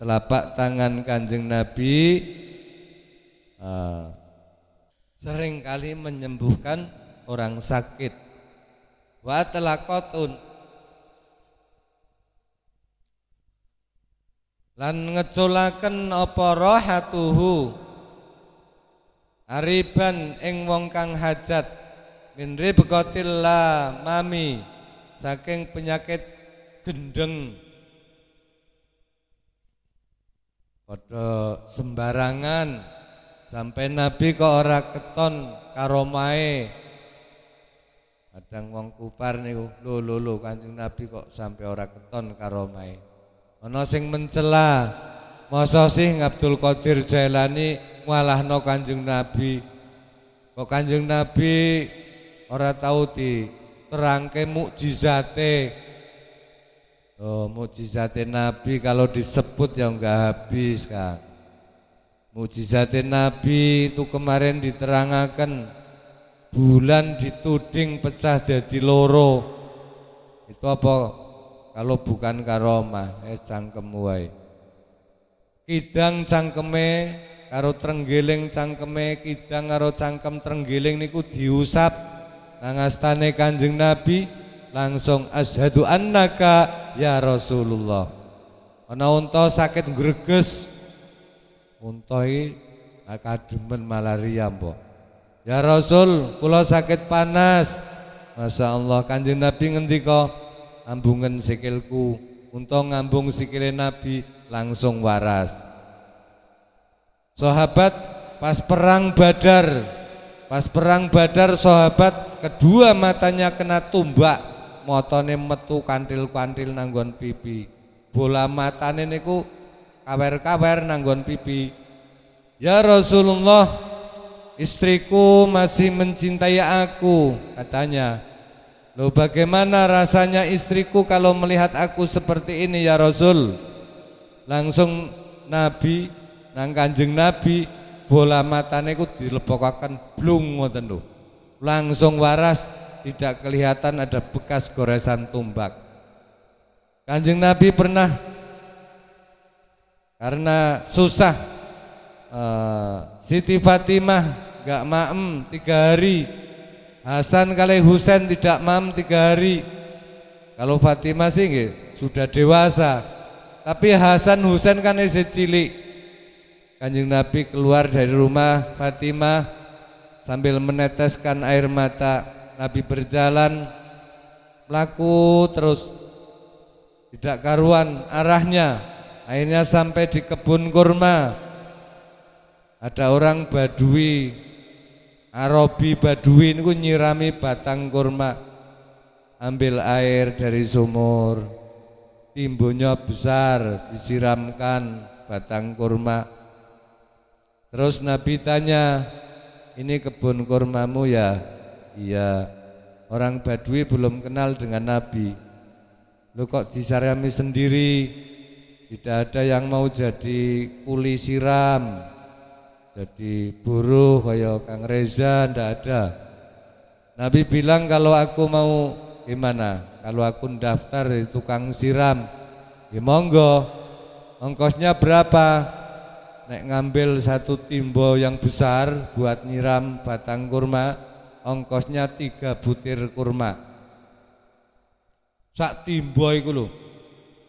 telapak tangan Kanjeng Nabi seringkali menyembuhkan orang sakit. Wa talaqatun, lan ngeculaken apa rahatuhu ariban ing wong kang hajat min ribqatil mami saking penyakit gendeng. Padha sembarangan sampai Nabi kok ora keton karomahe. Kadang wong kufar niku lho Kanjeng Nabi kok sampai ora keton karomahe. Ana sing mencela, masa sih Abdul Qadir Jailani ngalahno Kanjeng Nabi. Kok Kanjeng Nabi ora tahu diterangke mukjizate. Oh, mukjizate Nabi kalau disebut ya enggak habis, Kang. Mukjizate Nabi itu kemarin diterangkan bulan dituding pecah jadi loro. Itu apa? Kalau bukan karomah, cangkem wae. Kidang cangkeme karo trenggiling cangkeme, kidang karo cangkem trenggiling niku diusap nang astane Kanjeng Nabi, langsung asyhadu annaka ya Rasulullah. Ana unta sakit greges, unta iki kademen malaria mbok. Ya Rasul, kula sakit panas. Masya Allah, Kanjeng Nabi ngendika, ambungen sikilku. Unta ngambung sikile Nabi, langsung waras. Sahabat pas perang Badar sahabat kedua matanya kena tumbak, motone metu kantil-kantil nanggon pipi. Bola matane niku kawer-kawer nanggon pipi. Ya Rasulullah, istriku masih mencintai aku, katanya. Loh, bagaimana rasanya istriku kalau melihat aku seperti ini ya Rasul? Langsung Nabi nang Kanjeng Nabi bola matane ku dilebokaken blung ngoten lho. Langsung waras, tidak kelihatan ada bekas goresan tumbak. Kanjeng Nabi pernah karena susah Siti Fatimah gak maem 3 hari, Hasan kali Husain tidak maem 3 hari. Kalau Fatimah sih nggih sudah dewasa, tapi Hasan Husain kan masih cilik. Kanjeng Nabi keluar dari rumah Fatimah sambil meneteskan air mata. Nabi berjalan melaku terus, tidak karuan arahnya. Akhirnya sampai di kebun kurma. Ada orang Badui, Arabi Badui ini nyirami batang kurma. Ambil air dari sumur, timbunnya besar, disiramkan batang kurma. Terus Nabi tanya, ini kebun kurmamu ya? Iya. Orang Badui belum kenal dengan Nabi. Lu kok disirami sendiri? Tidak ada yang mau jadi kuli siram, jadi buruh kayak Kang Reza, ndak ada. Nabi bilang kalau aku mau gimana? Kalau aku daftar di tukang siram, ya monggo. Ongkosnya berapa? Nek ngambil 1 timbo yang besar buat nyiram batang kurma, ongkosnya 3 butir kurma. Sak timbo iku lho,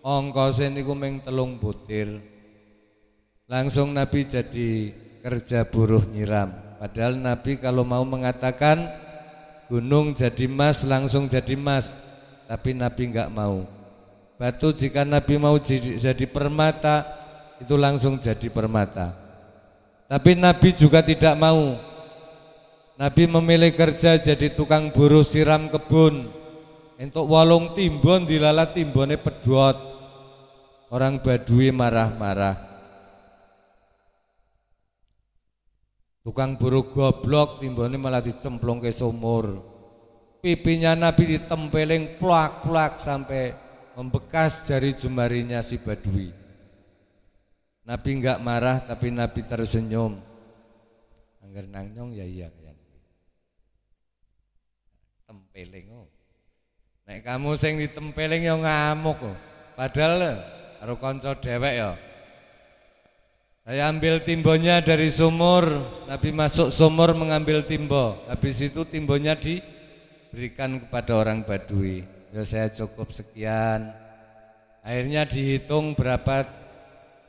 ongkosnya niku meng 3 butir. Langsung Nabi jadi kerja buruh nyiram. Padahal Nabi kalau mau mengatakan gunung jadi emas, langsung jadi emas. Tapi Nabi enggak mau. Batu jika Nabi mau jadi permata, itu langsung jadi permata. Tapi Nabi juga tidak mau. Nabi memilih kerja jadi tukang buruh siram kebun. Untuk walung timbon dilalat timbone pedot. Orang Badui marah-marah. Tukang buruh goblok, timbone malah dicemplung ke sumur. Pipinya Nabi ditempeling plak-plak sampai membekas jari jemarinya si Badui. Nabi enggak marah, tapi Nabi tersenyum. Angger nangnyong ya iya kayak tempeling. Nek kamu sing ditempeling ya ngamuk. Padahal karo kanca dhewek ya Saya ambil timbonya dari sumur, Nabi masuk sumur mengambil timbo. Habis itu timbonya diberikan kepada orang Badui. Ya saya cukup sekian. Akhirnya dihitung berapa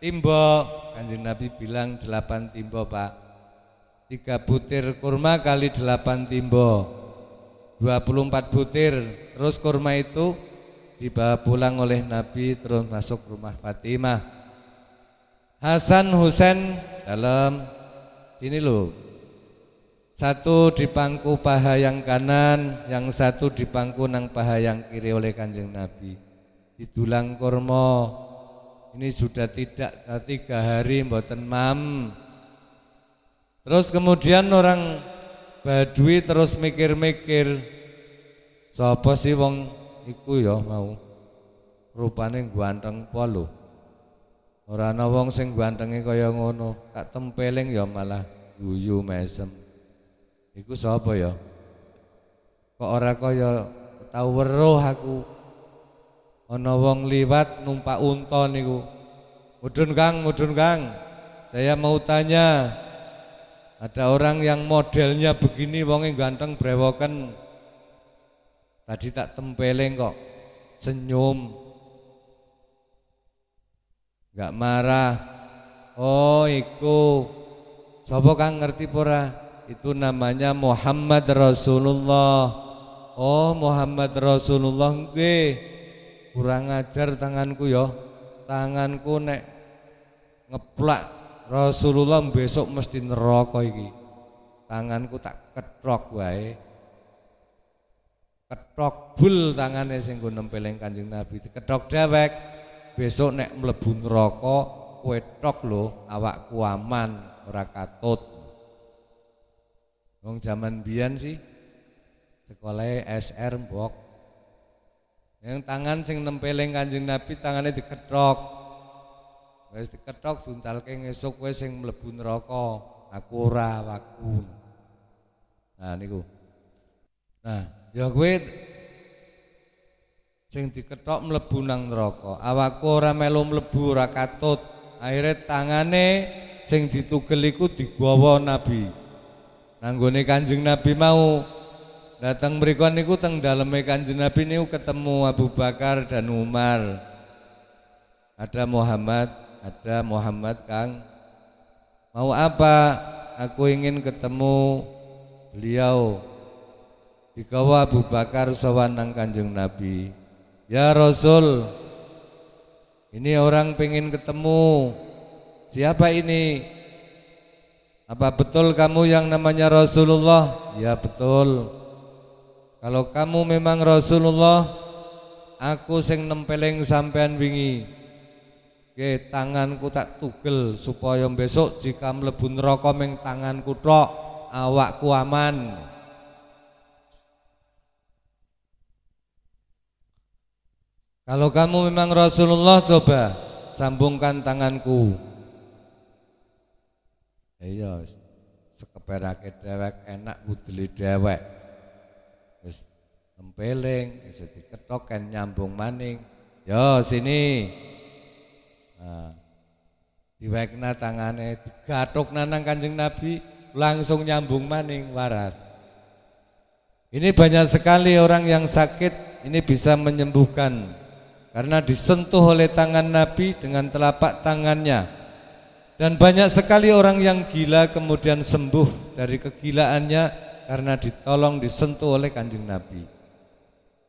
timbo. Kanjeng Nabi bilang 8 timbo Pak. 3 butir kurma kali 8 timbo, 24 butir. Terus kurma itu dibawa pulang oleh Nabi, terus masuk rumah Fatimah. Hasan Husain dalam sini loh. Satu di pangku paha yang kanan, yang satu di pangku nang paha yang kiri oleh Kanjeng Nabi. Didulang kurma. Ini sudah tidak 3 hari mboten mam. Terus kemudian orang Badui terus mikir-mikir, sapa sih wong iku ya mau rupane ganteng po lho. Ora ana wong sing gantenge kaya ngono, tak tempeling ya malah guyu mesem. Iku sapa ya? Kok ora kaya tau weruh aku. Ana wong liwat numpak unta niku. Mudhun Kang. Saya mau tanya. Ada orang yang modelnya begini wonge ganteng brewoken. Tadi tak tempeling kok senyum. Enggak marah. Oh, iku. Sapa Kang ngerti pora? Itu namanya Muhammad Rasulullah. Oh, Muhammad Rasulullah nggih. Kurang ajar tanganku ya. Tanganku nek ngeplak Rasulullah besok mesti neraka iki. Tanganku tak ketrok wae. Ketrok bul tangane sing nggo nempeling Kanjeng Nabi. Diketrok dewek. Besok nek mlebu neraka kowe tok lho, awakku aman, ora katut. Wong jaman biyen sih sekolah SR mbok. Yang tangan sing nempeling Kanjeng Nabi tangane diketrok. Wis diketrok duntalke ngesuk kowe sing mlebu neraka, aku ora awakku. Nah niku. Nah, ya kowe sing diketok mlebu nang neraka, awakku ora melu mlebu ora katut. Akhire tangane sing ditugel iku digawa Nabi. Nanggone Kanjeng Nabi mau datang mriku niku teng daleme Kanjeng Nabi niku ketemu Abu Bakar dan Umar. Ada Muhammad Kang. Mau apa? Aku ingin ketemu beliau. Digawa Abu Bakar sowan nang Kanjeng Nabi. Ya Rasul, ini orang pengen ketemu. Siapa ini? Apa betul kamu yang namanya Rasulullah? Ya betul. Kalau kamu memang Rasulullah, aku sing nempeleng sampean wingi. Oke, tanganku tak tugel supaya besok jika mlebu neraka ming tanganku tok, awakku aman. Kalau kamu memang Rasulullah, coba sambungkan tanganku. Iya, sekeperake dewek enak budeli dewek. Wis tempeling, wis diketok kan nyambung maning. Yo sini. Nah, diwekna tangane, digathukna nang Kanjeng Nabi, langsung nyambung maning waras. Ini banyak sekali orang yang sakit, ini bisa menyembuhkan. Karena disentuh oleh tangan Nabi dengan telapak tangannya. Dan banyak sekali orang yang gila kemudian sembuh dari kegilaannya karena ditolong disentuh oleh Kanjeng Nabi.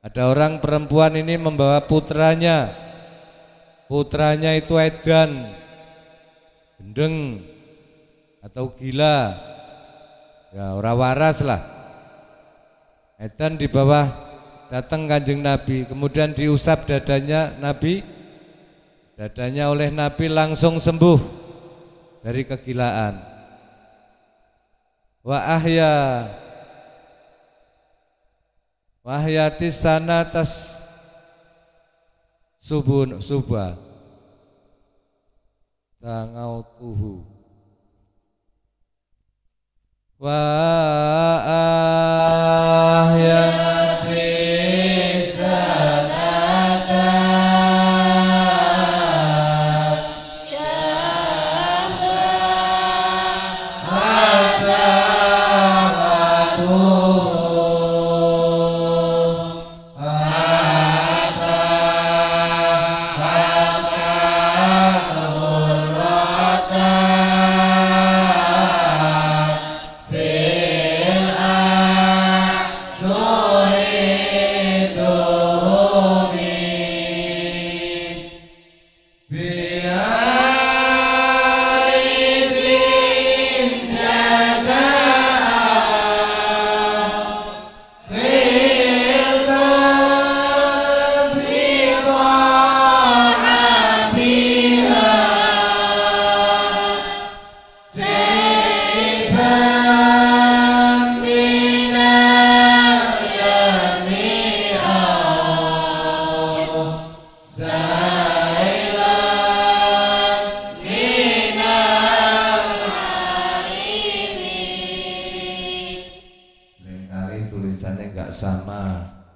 Ada orang perempuan ini membawa putranya. Putranya itu edan, gendeng atau gila. Ya ora waras lah. Edan di bawah datang Kanjeng Nabi, kemudian diusap dadanya Nabi. Dadanya oleh Nabi langsung sembuh dari kegilaan. Wahyatis sanatas subah tangautuhu wa ahyatis sanatas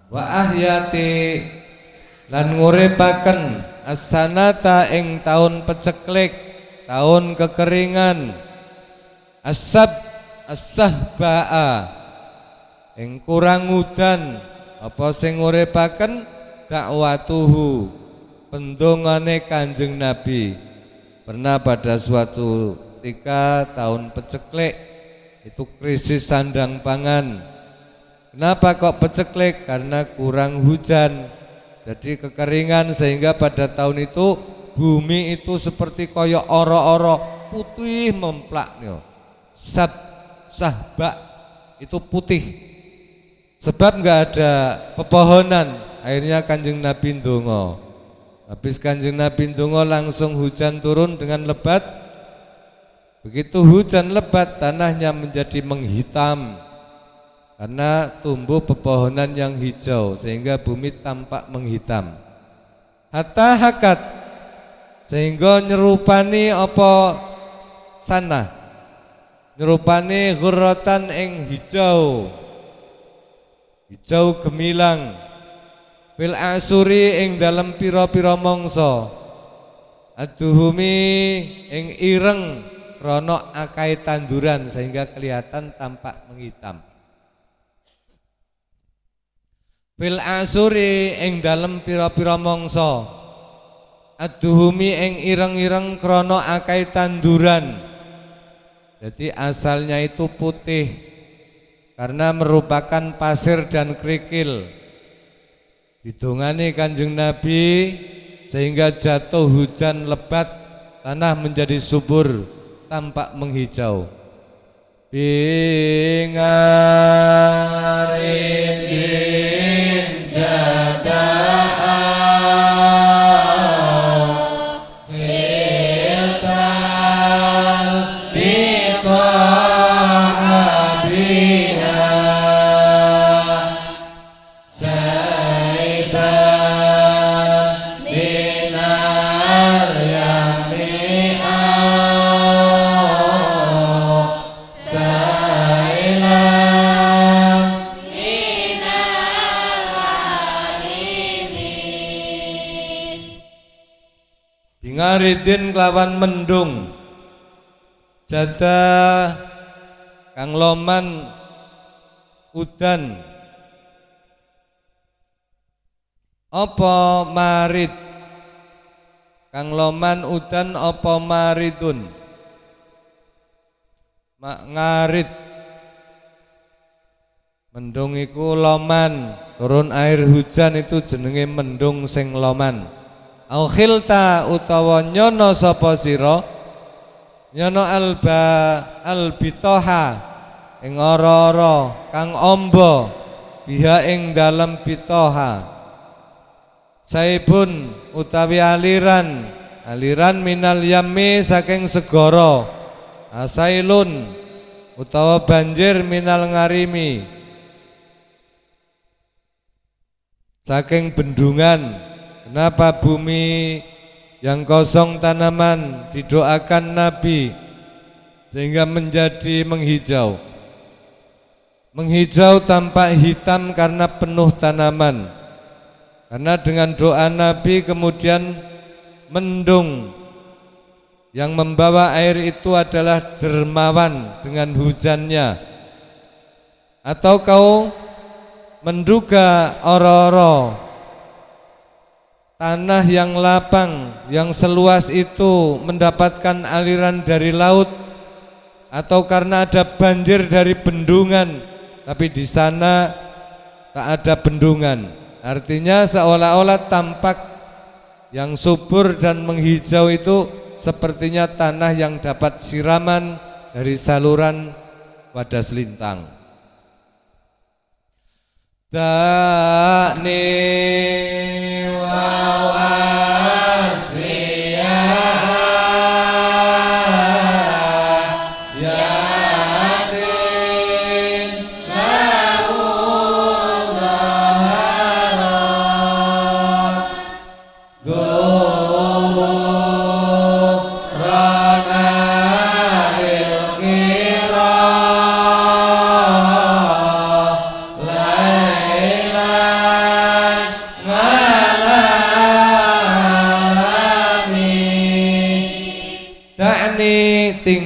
wa ahyati lan nguripaken as-sanata ing taun peceklik, taun kekeringan, as-sahba'a ing kurang udan, apa sing nguripaken dakwatuhu pendongane Kanjeng Nabi. Pernah pada suatu ketika tahun peceklik itu krisis sandang pangan. Kenapa kok peceklik? Karena kurang hujan, jadi kekeringan, sehingga pada tahun itu bumi itu seperti koyok oro-oro putih memplak. Sahba itu putih, sebab nggak ada pepohonan. Akhirnya Kanjeng Nabi ndonga. Habis Kanjeng Nabi ndonga langsung hujan turun dengan lebat. Begitu hujan lebat, tanahnya menjadi menghitam karena tumbuh pepohonan yang hijau, sehingga bumi tampak menghitam. Hatta hakat, sehingga nyerupani apa sana, nyerupani ghurratan ing hijau, hijau gemilang, fil asuri ing dalam pira-pira mangsa, aduhumi ing ireng rono akai tanduran, sehingga kelihatan tampak menghitam. Fil asuri ing dalem pira-pira mangsa, aduhumi ing ireng-ireng krana akai tanduran. Jadi asalnya itu putih karena merupakan pasir dan kerikil. Didongani Kanjeng Nabi sehingga jatuh hujan lebat, tanah menjadi subur, tampak menghijau. Bingarin jada'a filkal bitahabiha saiban minal yami'a Bingaridin kelawan mendung jada kang loman udan apa marid, kang loman udan apa maridun, mak ngarit. Mendung iku loman, turun air hujan itu jenenge mendung sing loman. Au khilta utawa nyono sapa sira, nyono albitoha ing ora-ora kang amba biha ing dalem bitoha. Saibun utawi aliran minal yami saking segara, asailun utawa banjir minal ngarimi saking bendungan. Kenapa bumi yang kosong tanaman didoakan Nabi sehingga menjadi menghijau? Menghijau tampak hitam karena penuh tanaman. Karena dengan doa Nabi kemudian mendung yang membawa air itu adalah dermawan dengan hujannya. Atau kau menduga ora-ora tanah yang lapang, yang seluas itu mendapatkan aliran dari laut, atau karena ada banjir dari bendungan, tapi di sana tak ada bendungan. Artinya seolah-olah tampak yang subur dan menghijau itu sepertinya tanah yang dapat siraman dari saluran Wadas Lintang. Ta'ni wa wasriyaha yatin lahu dhaharat dhurana lil qira layla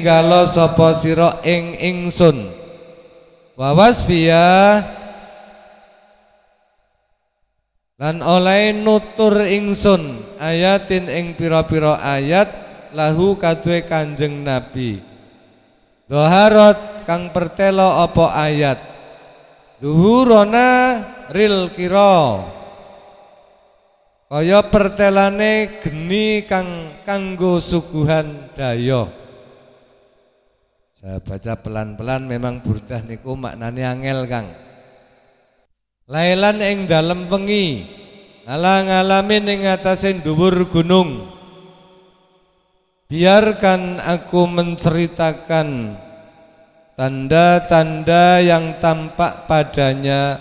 ninggalo sapa sira ing ingsun wa wasfiya lan oleh nutur ingsun ayatin ing pira-pira ayat lahu kadue Kanjeng Nabi dhaharat kang pertelo apa ayat duhurona ril kira kaya pertelane geni kang kanggo suguhan daya. Saya baca pelan-pelan, memang burdah niku maknane angel Kang. Lailan ing dalem wengi ngalang-alamin ing atase dhuwur gunung. Biarkan aku menceritakan tanda-tanda yang tampak padanya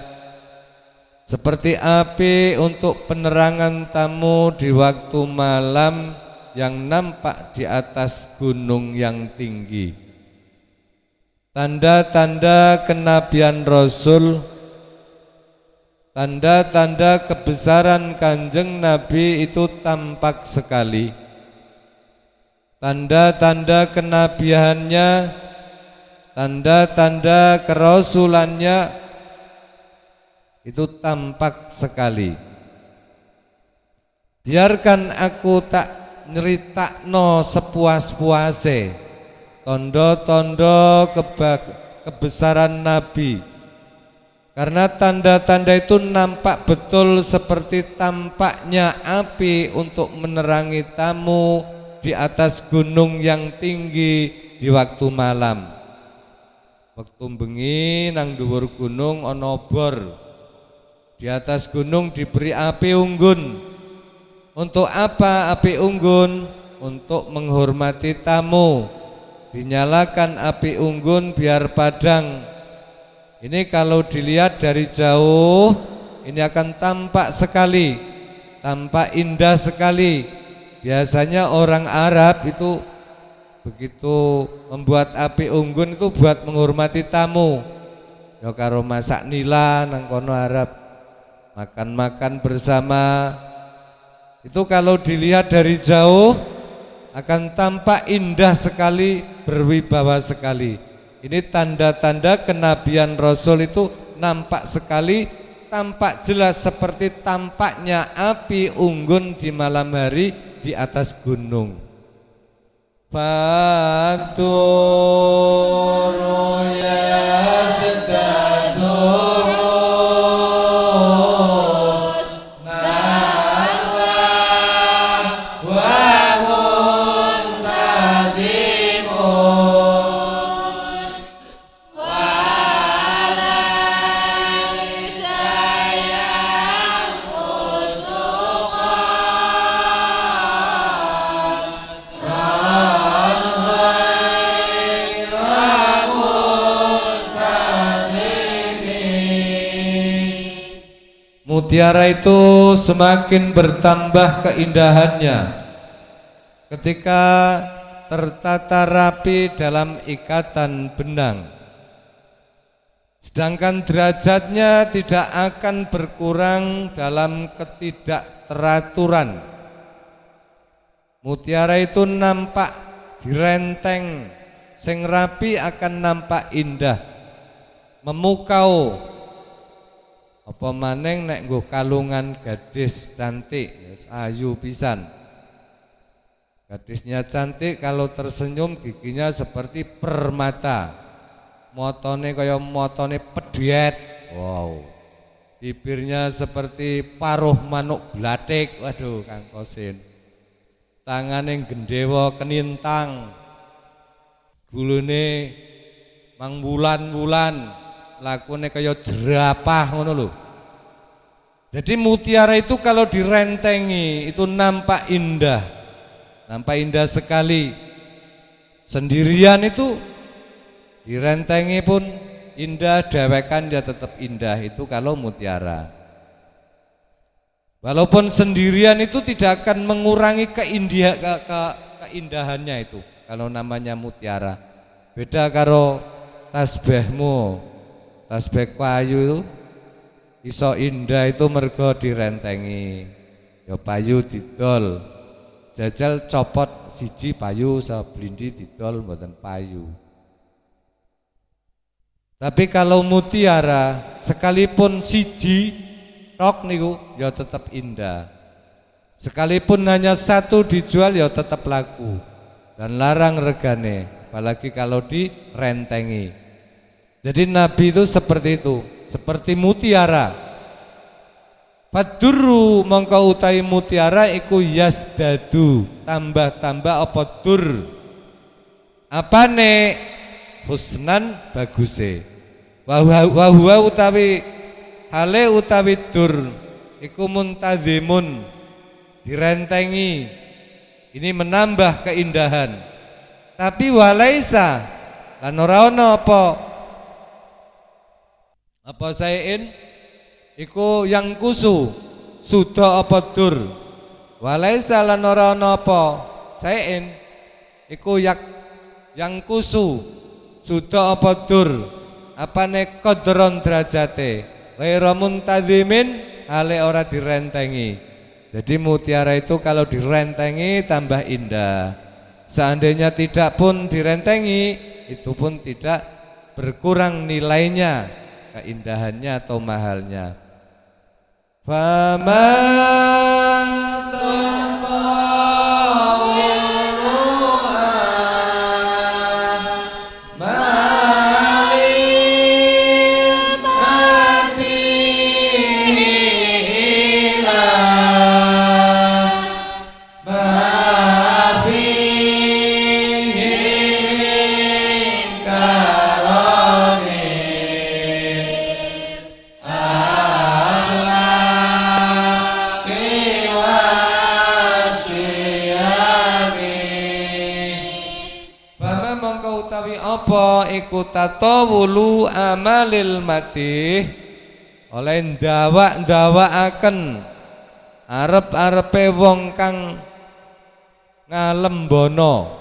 seperti api untuk penerangan tamu di waktu malam yang nampak di atas gunung yang tinggi. Tanda-tanda kenabian Rasul, tanda-tanda kebesaran Kanjeng Nabi itu tampak sekali. Tanda-tanda kenabiannya, tanda-tanda kerasulannya itu tampak sekali. Biarkan aku tak nyeritakno sepuas-puase tondo-tondo kebesaran Nabi, karena tanda-tanda itu nampak betul seperti tampaknya api untuk menerangi tamu di atas gunung yang tinggi di waktu malam. Waktu bengi nang dhuwur gunung ana obor, di atas gunung diberi api unggun. Untuk apa api unggun? Untuk menghormati tamu. Dinyalakan api unggun biar padang. Ini kalau dilihat dari jauh, ini akan tampak sekali, tampak indah sekali. Biasanya orang Arab itu begitu membuat api unggun itu buat menghormati tamu. Ya karo masak nila nang kono Arab, makan-makan bersama. Itu kalau dilihat dari jauh akan tampak indah sekali, berwibawa sekali. Ini tanda-tanda kenabian Rasul itu nampak sekali, tampak jelas seperti tampaknya api unggun di malam hari di atas gunung. Faturu yasdadurus nalwa wa muntadimun walaysa yang mutiara itu semakin bertambah keindahannya ketika tertata rapi dalam ikatan benang. Sedangkan derajatnya tidak akan berkurang dalam ketidakteraturan. Mutiara itu nampak direnteng, sing rapi akan nampak indah, memukau. Apa maneng nek nggo kalungan gadis cantik, ayu pisan. Gadisnya cantik, kalau tersenyum giginya seperti permata, motone kaya motone pediet. Wow. Bibirnya seperti paruh manuk glatik. Waduh Kang Kosin. Tangane gendewa kenintang. Gulune mangbulan-bulan. Lakune kaya jerapah ngono lho. Jadi mutiara itu kalau direntengi itu nampak indah. Nampak indah sekali. Sendirian itu direntengi pun indah, dewekan dia tetap indah. Itu kalau mutiara. Walaupun sendirian itu tidak akan mengurangi keindahannya itu kalau namanya mutiara. Beda karo tasbihmu. Tasbih kayu itu iso indah itu mergo direntengi. Ya payu didol. jajal copot siji payu sablindi didol mboten payu. Tapi kalau mutiara sekalipun siji tok niku ya tetap indah. Sekalipun hanya satu dijual ya tetap laku dan larang regane, apalagi kalau direntengi. Jadi Nabi itu seperti itu, seperti mutiara. Fadurru mongko utai mutiara iku yasdadu, tambah-tambah apa dur. Apane? Husnan baguse. Wa huwa utawi hale utawi dur iku muntazimun, direntengi. Ini menambah keindahan. Tapi walaisa lan ora ana apa saein iku yang kusu suda apa dur. Walaisa lan ora ana apa saein iku yang kusu suda apa dur. Apane qadron derajate ghairu muntazimin ale ora direntengi. Jadi mutiara itu kalau direntengi tambah indah. Seandainya tidak pun direntengi, itu pun tidak berkurang nilainya, keindahannya atau mahalnya. Iku tatawulu amalil matih oleh ndawak-ndawakaken arep-arepe wong kang ngalembono.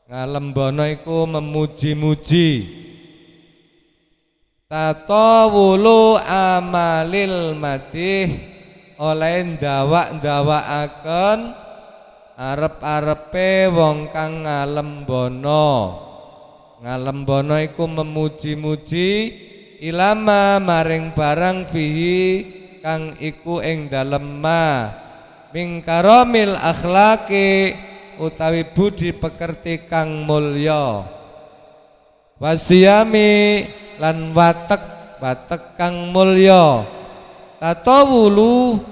Ngalembono iku memuji-muji. Tatawulu amalil matih oleh ndawak-ndawakaken arep-arepe wong kang ngalembono. Ngalembono iku memuji-muji ilama maring barang fihi kang iku ing dalem ma ming karamil akhlaqi utawi budi pekerti kang mulya wasiyami lan watek kang mulya. Tatawulu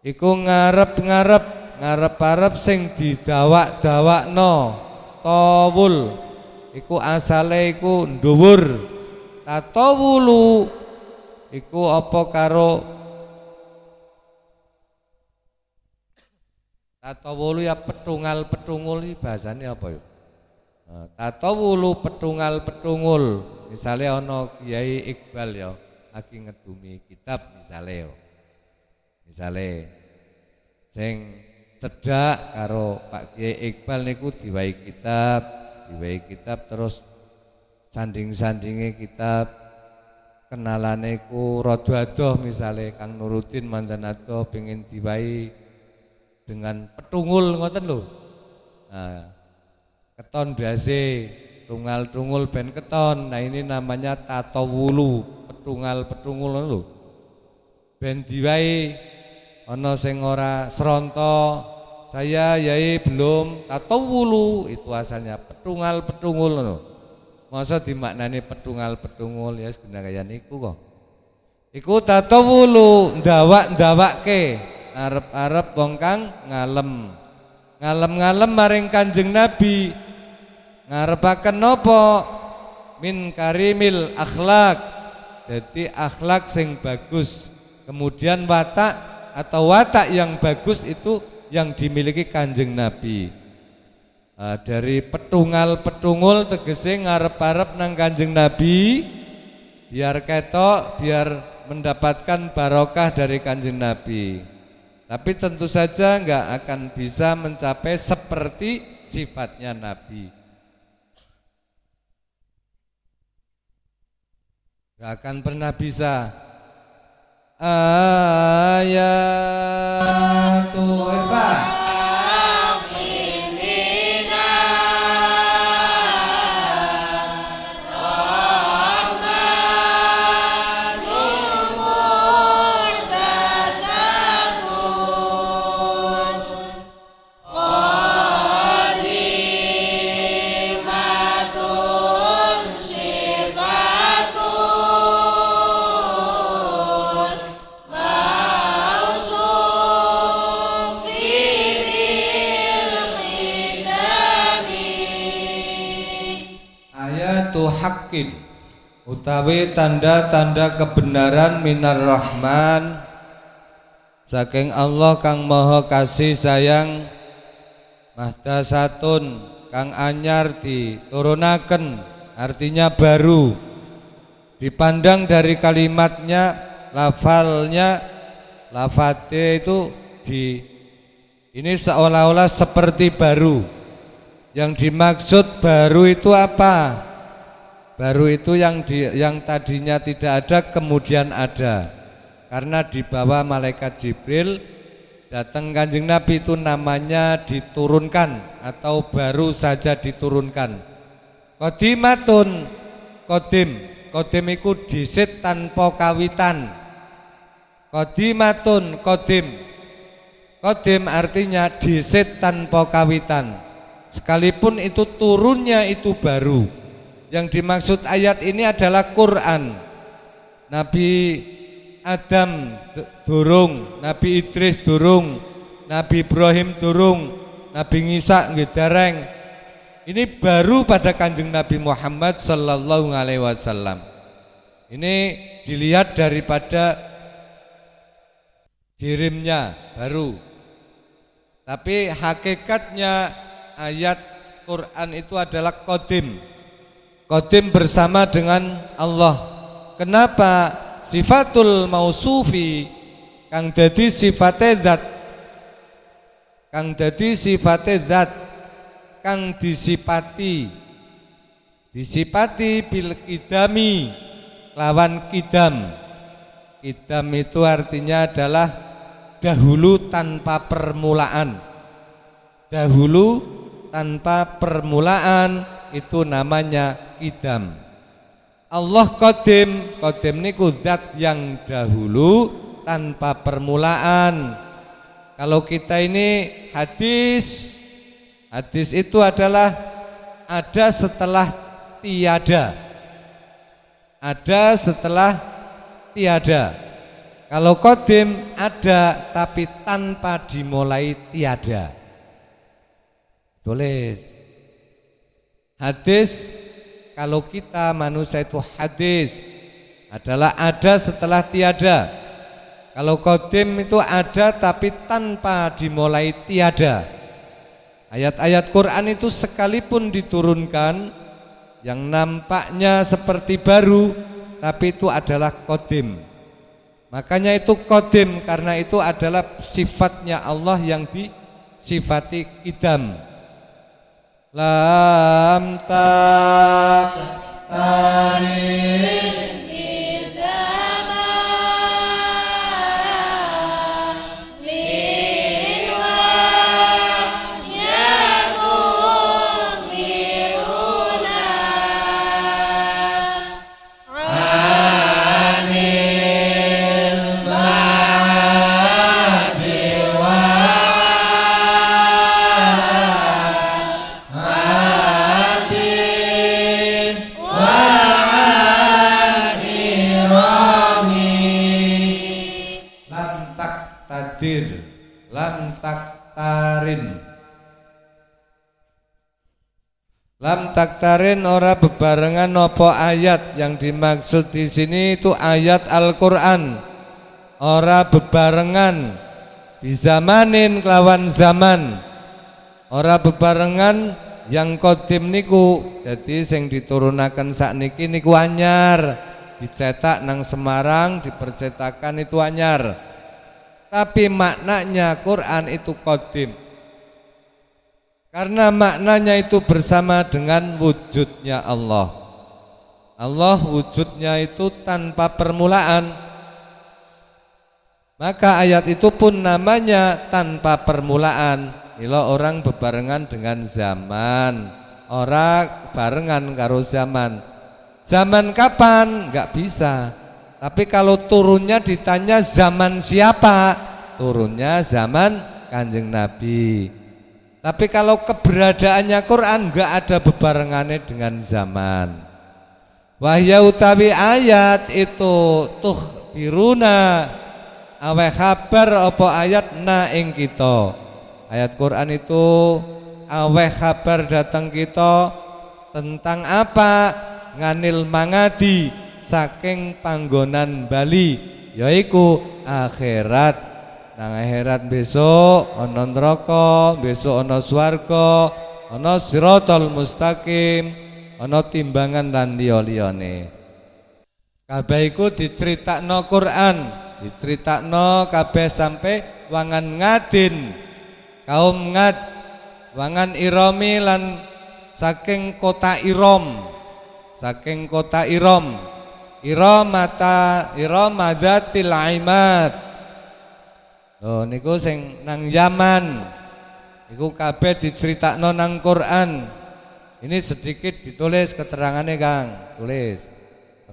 iku ngarep-arep sing didawak-dawakno. Tawul iku asale iku dhuwur. Tatawulu iku apa karo tatawulu ya petungul iki bahasane apa ya? Tatawulu petungul. Misalnya ana Kiai Iqbal ya lagi ngedumi kitab misalnya sing cedak karo Pak Kiai Iqbal niku diwahi kitab terus sanding-sandinge kitab kenalane iku rada adoh misale Kang Nuruddin mandan adoh pengen diwahi dengan petungul ngoten lho. Nah, keton dase tunggal ben keton. Nah ini namanya tatawulu, petungul lho. Ben diwahi ana sing ora sronto, saya yai belum tatawulu, itu asalnya petungul ngono. Masa dimaknani petungul ya segenah kaya niku kok. Iku tatawulu ndawak-ndawakke arep-arep wong kang ngalem maring Kanjeng Nabi. Ngarepaken napa? Min karimil akhlak. Jadi akhlak sing bagus. Kemudian watak yang bagus itu yang dimiliki Kanjeng Nabi. Dari petungul tegese ngarep-arep nang Kanjeng Nabi biar ketok, biar mendapatkan barokah dari Kanjeng Nabi. Tapi tentu saja enggak akan bisa mencapai seperti sifatnya Nabi. Enggak akan pernah bisa. Ayat irfan. Haqqin utawi tanda-tanda kebenaran minar rahman saking Allah kang maha kasih sayang mahdasatun kang anyar diturunaken artinya baru dipandang dari kalimatnya lafalnya lafate itu ini seolah-olah seperti baru. Yang dimaksud baru itu apa? Baru itu yang tadinya tidak ada kemudian ada. Karena dibawa malaikat Jibril datang Kanjeng Nabi itu namanya diturunkan atau baru saja diturunkan. Qodimatun, kodim iku dhisit tanpa kawitan. Qodimatun, kodim artinya dhisit tanpa kawitan. Sekalipun itu turunnya itu baru. Yang dimaksud ayat ini adalah Quran. Nabi Adam durung, Nabi Idris durung, Nabi Ibrahim durung, Nabi Isa nggih dereng. Ini baru pada Kanjeng Nabi Muhammad sallallahu alaihi wasallam. Ini dilihat daripada jirimnya baru. Tapi hakikatnya ayat Quran itu adalah Qadim bersama dengan Allah. Kenapa? Sifatul mausufi kang dadi sifate zat, kang disipati bil kidami lawan kidam. Kidam itu artinya adalah dahulu tanpa permulaan. Dahulu tanpa permulaan itu namanya kidam. Allah Qadim niku zat yang dahulu tanpa permulaan. Kalau kita ini hadis itu adalah ada setelah tiada. Ada setelah tiada. Kalau Qadim ada tapi tanpa dimulai tiada. Tulis hadis, kalau kita manusia itu hadis adalah ada setelah tiada. Kalau Qadim itu ada tapi tanpa dimulai tiada. Ayat-ayat Quran itu sekalipun diturunkan yang nampaknya seperti baru tapi itu adalah Qadim. Makanya itu Qadim karena itu adalah sifatnya Allah yang disifati Qidam. Lam tak tarik Lam taktarin ora bebarengan nopo ayat. Yang dimaksud di sini itu ayat Al-Qur'an. Ora bebarengan bizamanin kelawan zaman. Ora bebarengan yang Qadim niku. Jadi sing diturunaken sakniki niku anyar. Dicetak nang Semarang, dipercetakan itu anyar. Tapi maknanya Quran itu Qadim. Karena maknanya itu bersama dengan wujudnya Allah. Allah wujudnya itu tanpa permulaan. Maka ayat itu pun namanya tanpa permulaan. Ilo orang bebarengan dengan zaman, orang barengan karo zaman. Zaman kapan? Enggak bisa. Tapi kalau turunnya ditanya zaman siapa? Turunnya zaman Kanjeng Nabi. Tapi kalau keberadaannya Quran enggak ada bebarengannya dengan zaman. Wahya utawi ayat itu biruna awe kabar apa ayat na ing kita. Ayat Quran itu awe kabar datang kita tentang apa? Nganil mangadi saking panggonan bali yaiku akhirat. Nang akhirat besok ana neraka, besok ana swarga, ana siratal mustaqim, ana timbangan lan liya-liyane. Kabeh iku diceritakno Quran, diceritakno kabeh sampai wangan ngadin. Kaum Ngad, wangan Iromi lan saking kota Irom. Saking kota Irom. Iromadzatil Imad. Lho niku sing nang Yaman. Iku kabeh diceritakno nang Quran. Ini sedikit ditulis keterangannya Kang, tulis.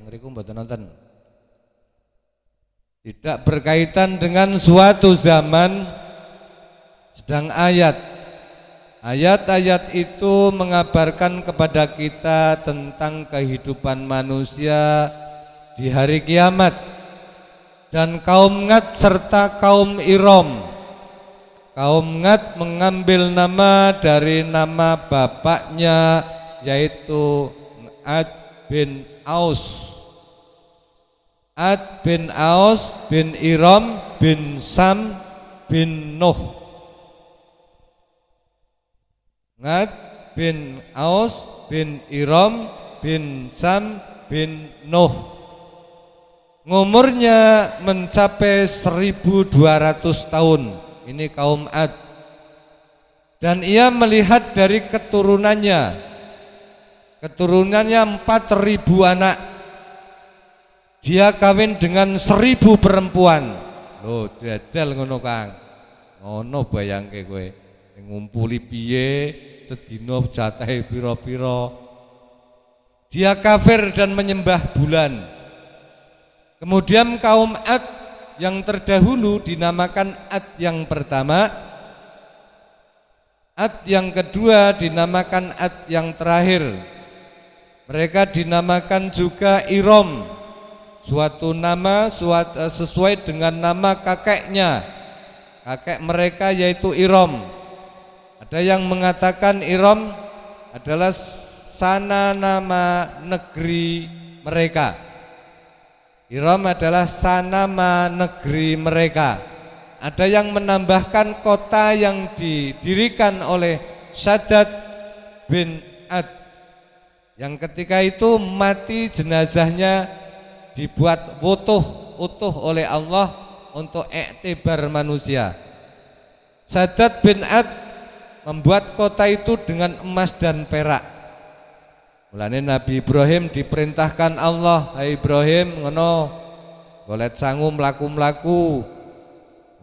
Ngriku mboten nonton. Tidak berkaitan dengan suatu zaman, sedang ayat-ayat itu mengabarkan kepada kita tentang kehidupan manusia di hari kiamat. Dan kaum Ngad serta kaum Irom. Kaum Ngad mengambil nama dari nama bapaknya, yaitu Ad bin Aus. Ad bin Aus bin Irom bin Sam bin Nuh. Ngad bin Aus bin Irom bin Sam bin Nuh. Ngumurnya mencapai 1200 tahun. Ini kaum Ad. Dan ia melihat dari keturunannya 4.000 anak. Dia kawin dengan 1.000 perempuan. Loh jajal ngono Kang. Ngono bayangke kowe. Ngumpuli piye sedina jatahe pira-pira. Dia kafir dan menyembah bulan. Kemudian kaum Ad yang terdahulu dinamakan Ad yang pertama, Ad yang kedua dinamakan Ad yang terakhir. Mereka dinamakan juga Irom, suatu nama sesuai dengan nama kakeknya. Kakek mereka yaitu Irom. Ada yang mengatakan Irom adalah sana nama negeri mereka. Irom adalah sanama negeri mereka. Ada yang menambahkan kota yang didirikan oleh Shaddad bin Ad, yang ketika itu mati jenazahnya dibuat utuh oleh Allah untuk iktibar manusia. Shaddad bin Ad membuat kota itu dengan emas dan perak. Mulane Nabi Ibrahim diperintahkan Allah, hai Ibrahim ngono, golet sangu mlaku-mlaku,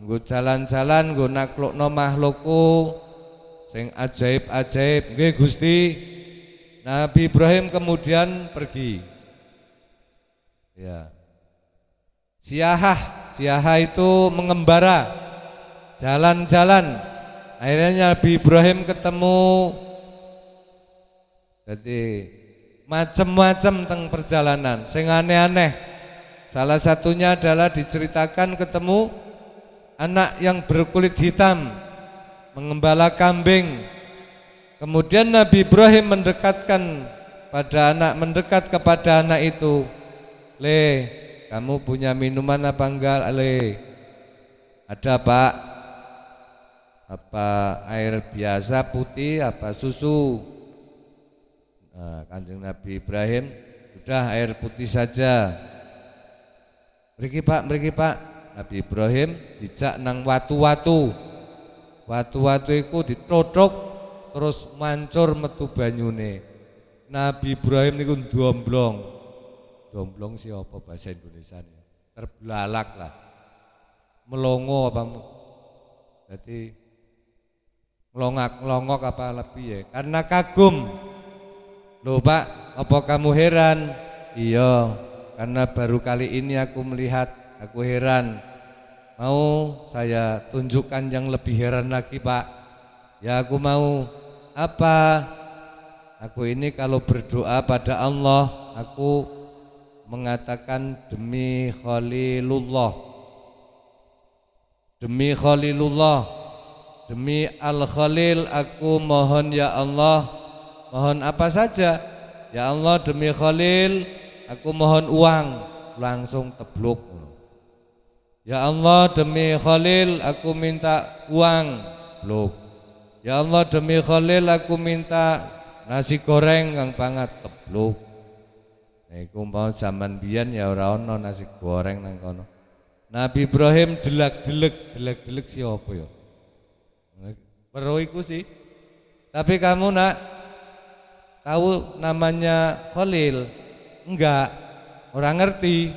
nggo jalan-jalan, nggo naklukno makhlukku sing ajaib-ajaib. Nggih Gusti. Nabi Ibrahim kemudian pergi. Ya. Siahah itu mengembara, jalan-jalan. Akhirnya Nabi Ibrahim ketemu jadi macam-macam tentang perjalanan, sing aneh-aneh. Salah satunya adalah diceritakan ketemu anak yang berkulit hitam mengembala kambing. Kemudian Nabi Ibrahim mendekat kepada anak itu. Le, kamu punya minuman apa enggak? Le, ada Pak. Apa air biasa putih, apa susu? Nah, Kanjeng Nabi Ibrahim, udah air putih saja. Mriki Pak. Nabi Ibrahim dijak nang watu-watu. Watu-watu iku ditodhok terus mancur metu banyune. Nabi Ibrahim niku domblong. Domblong siapa bahasa Indonesianya? Terbelalak lah. melongo apa jadi ngelongok apa lebih ya karena kagum. Loh Pak, apa kamu heran? Iya, karena baru kali ini aku melihat, aku heran. Mau saya tunjukkan yang lebih heran lagi Pak? Ya aku mau. Apa? Aku ini kalau berdoa pada Allah, aku mengatakan demi Khalilullah, demi Khalilullah, demi Al-Khalil aku mohon ya Allah. Mohon apa saja? Ya Allah demi Khalil aku mohon uang, langsung teblok. Ya Allah demi Khalil aku minta uang, blok. Ya Allah demi Khalil aku minta nasi goreng kang banget, teblok. Iku mau zaman biyen ya ora ono nasi goreng nang kono. Nabi Ibrahim delak-delek siapa ya? Weruh iku sih. Tapi kamu nak tahu namanya Khalil? Enggak, orang ngerti.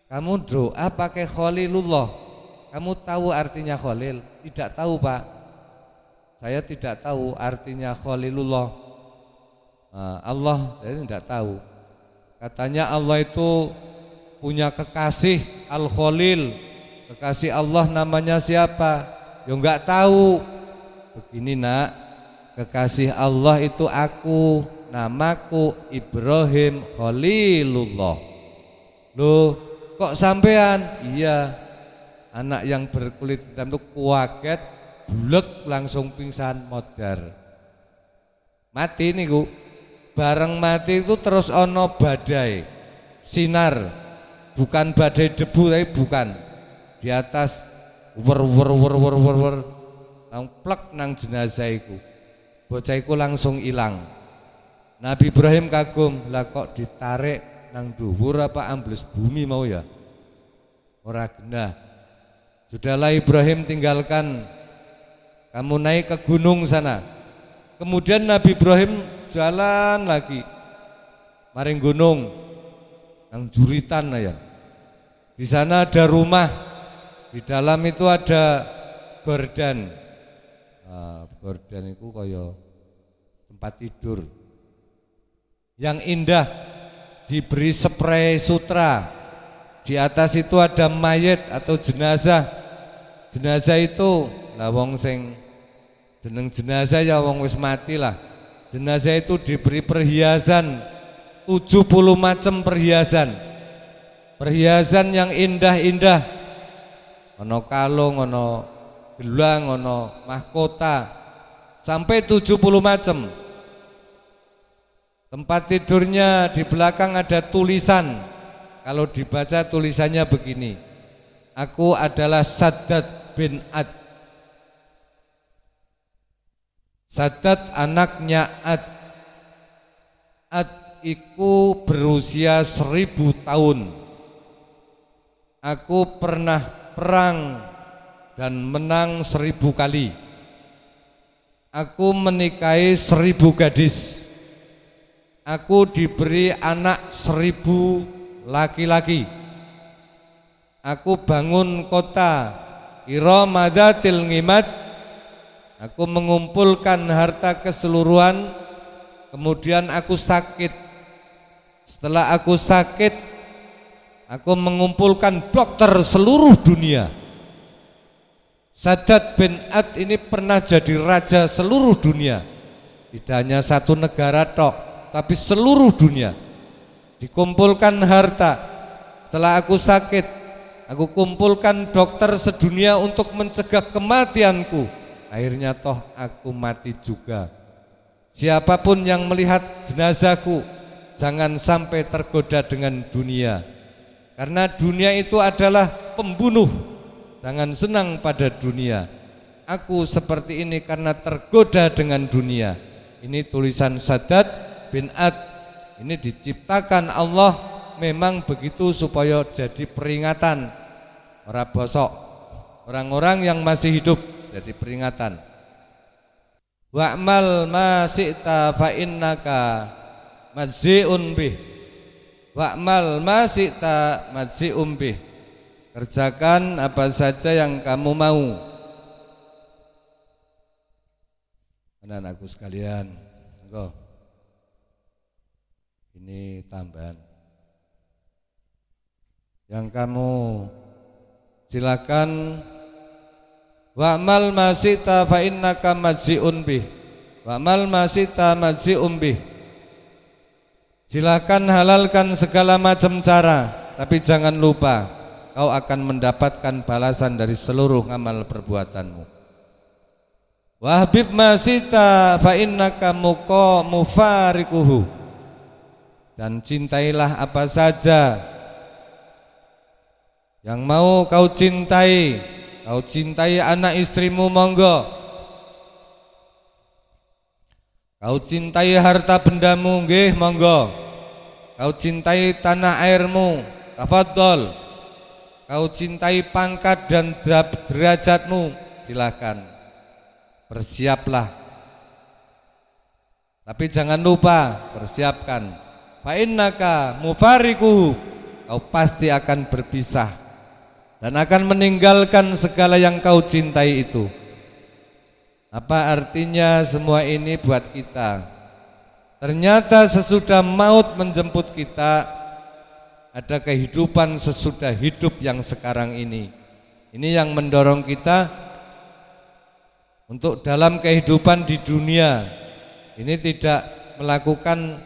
Kamu doa pakai Khalilullah. Kamu tahu artinya Khalil? Tidak tahu Pak. Saya tidak tahu artinya Khalilullah. Allah saya tidak tahu. Katanya Allah itu punya kekasih Al-Khalil. Kekasih Allah namanya siapa? Ya enggak tahu. Begini nak, kekasih Allah itu aku, namaku Ibrahim Khalilullah. Loh, kok sampean? Iya, anak yang berkulit hitam itu kaget, bulek langsung pingsan modar. Mati niku. Bareng mati itu terus ono badai, sinar, bukan badai debu tapi bukan. Di atas wer nang plek nang jenazah iku. Bocah iku langsung hilang. Nabi Ibrahim kagum, lah kok ditarik nang dhuwur apa ambles bumi mau ya? Ora genah. Sudahlah Ibrahim tinggalkan. Kamu naik ke gunung sana. Kemudian Nabi Ibrahim jalan lagi. Maring gunung nang juritan ya. Di sana ada rumah. Di dalam itu ada gorden. Gorden itu kaya tempat tidur yang indah, diberi spray sutra. Di atas itu ada mayat atau jenazah. Jenazah itu lah wong sing jeneng jenazah ya wong wis mati lah. Jenazah itu diberi perhiasan 70 macam perhiasan. Perhiasan yang indah-indah. Ono kalung, ono gelang, ono mahkota, sampai 70 macam. Tempat tidurnya di belakang ada tulisan. Kalau dibaca tulisannya begini: aku adalah Saddad bin Ad. Saddad anaknya Ad. Ad iku berusia 1000 tahun. Aku pernah perang dan menang 1000 kali. Aku menikahi 1000 gadis. Aku diberi anak 1000 laki-laki. Aku bangun kota Iramadatil Ngimad. Aku mengumpulkan harta keseluruhan. Kemudian aku sakit. Setelah aku sakit, aku mengumpulkan dokter seluruh dunia. Saddad bin Ad ini pernah jadi raja seluruh dunia. Tidak hanya satu negara tok, tapi seluruh dunia. Dikumpulkan harta. Setelah aku sakit, aku kumpulkan dokter sedunia untuk mencegah kematianku. Akhirnya toh aku mati juga. Siapapun yang melihat jenazahku, jangan sampai tergoda dengan dunia. Karena dunia itu adalah pembunuh. Jangan senang pada dunia. Aku seperti ini karena tergoda dengan dunia. Ini tulisan Saddad bin Ad. Ini diciptakan Allah memang begitu supaya jadi peringatan. Ora bosok. Orang-orang yang masih hidup jadi peringatan. Wa'mal ma syi'ta fa innaka majzi'un bih. Wa'mal ma syi'ta majzi'un bih. Kerjakan apa saja yang kamu mau. Anak-anakku sekalian, ini tambahan. Yang kamu silakan wa'mal masita fa innaka majzi'un bih. Wa'mal masita majzi'un bih. Silakan halalkan segala macam cara, tapi jangan lupa kau akan mendapatkan balasan dari seluruh amal perbuatanmu. Wahbib masita fa innaka mufarikuhu. Dan cintailah apa saja yang mau kau cintai. Kau cintai anak istrimu, monggo. Kau cintai harta bendamu, nggih, monggo. Kau cintai tanah airmu, tafadhol. Kau cintai pangkat dan derajatmu, silakan. Bersiaplah. Tapi jangan lupa persiapkan. Fa innaka mufarikuhu. Kau pasti akan berpisah dan akan meninggalkan segala yang kau cintai itu. Apa artinya semua ini buat kita? Ternyata sesudah maut menjemput kita, ada kehidupan sesudah hidup yang sekarang ini. Ini yang mendorong kita untuk dalam kehidupan di dunia ini tidak melakukan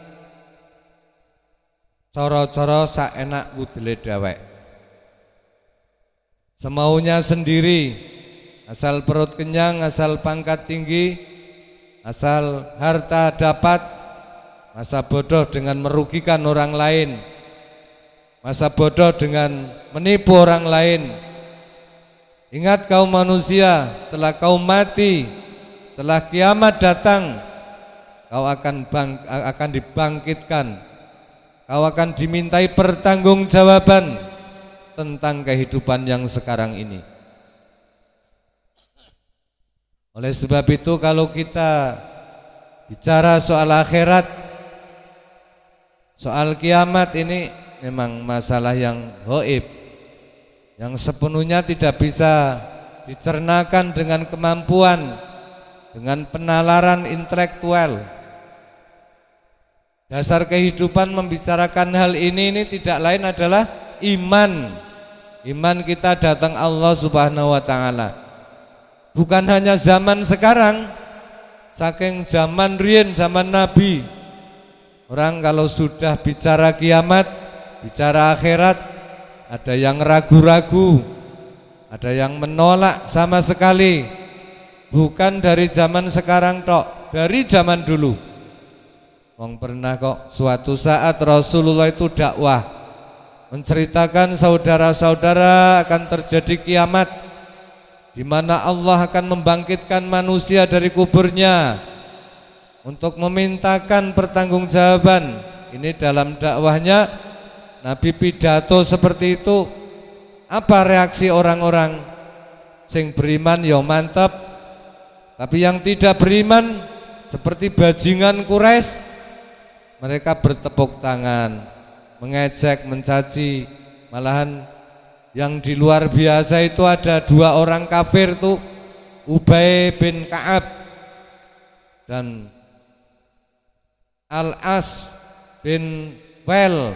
coro-coro saenak budele dewek, semaunya sendiri, asal perut kenyang, asal pangkat tinggi, asal harta dapat, masa bodoh dengan merugikan orang lain, masa bodoh dengan menipu orang lain. Ingat kaum manusia, setelah kau mati, setelah kiamat datang, kau akan dibangkitkan, kau akan dimintai pertanggungjawaban tentang kehidupan yang sekarang ini. Oleh sebab itu kalau kita bicara soal akhirat, soal kiamat, ini memang masalah yang gaib, yang sepenuhnya tidak bisa dicernakan dengan kemampuan, dengan penalaran intelektual. Dasar kehidupan membicarakan hal ini tidak lain adalah iman. Iman kita datang Allah Subhanahu wa taala. Bukan hanya zaman sekarang, saking zaman riyen, zaman Nabi. Orang kalau sudah bicara kiamat, bicara akhirat, ada yang ragu-ragu, ada yang menolak sama sekali. Bukan dari zaman sekarang tok, dari zaman dulu. Wong pernah kok suatu saat Rasulullah itu dakwah menceritakan saudara-saudara akan terjadi kiamat, di mana Allah akan membangkitkan manusia dari kuburnya untuk memintakan pertanggungjawaban. Ini dalam dakwahnya Nabi pidato seperti itu. Apa reaksi orang-orang? Sing beriman ya mantap, tapi yang tidak beriman seperti bajingan Quraisy, mereka bertepuk tangan, mengejek, mencaci. Malahan yang di luar biasa itu ada dua orang kafir tuh, Ubay bin Ka'ab dan Al-As bin Wel.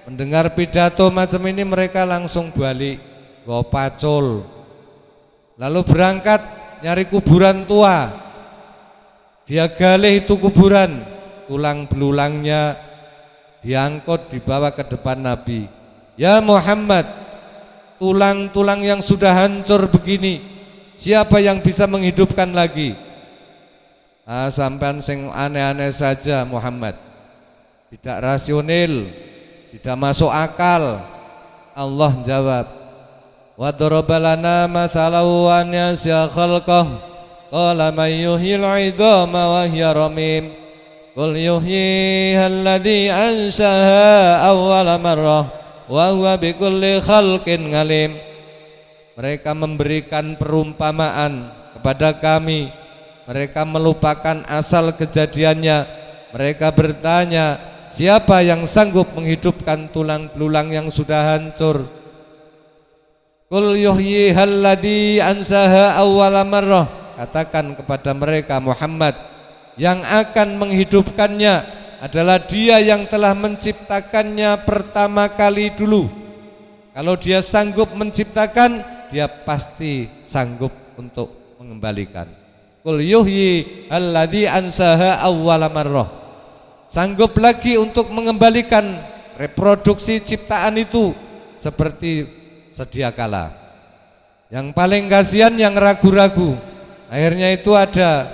Mendengar pidato macam ini mereka langsung balik, bawa pacul, lalu berangkat nyari kuburan tua. Dia galih itu kuburan, tulang belulangnya diangkut dibawa ke depan Nabi. Ya Muhammad, tulang-tulang yang sudah hancur begini, siapa yang bisa menghidupkan lagi? Sampean sing aneh-aneh saja Muhammad, tidak rasional, tidak masuk akal. Allah jawab, wa darabalana mathalau an yasya khalqah qala may yuhyil 'idhama wa hiya ramim qul yuhyiha alladhi anshaha awwala marrah wa huwa bikulli khalqin alim. Mereka memberikan perumpamaan kepada kami, mereka melupakan asal kejadiannya. Mereka bertanya, siapa yang sanggup menghidupkan tulang belulang yang sudah hancur? Qul yuhyihal ladzi ansaha awwala marrah. Katakan kepada mereka Muhammad, yang akan menghidupkannya adalah Dia yang telah menciptakannya pertama kali dulu. Kalau Dia sanggup menciptakan, Dia pasti sanggup untuk mengembalikan. Qul yuhyihal ladzi ansaha awwala marrah. Sanggup lagi untuk mengembalikan reproduksi ciptaan itu seperti sedia kala. Yang paling kasihan yang ragu-ragu. Akhirnya itu ada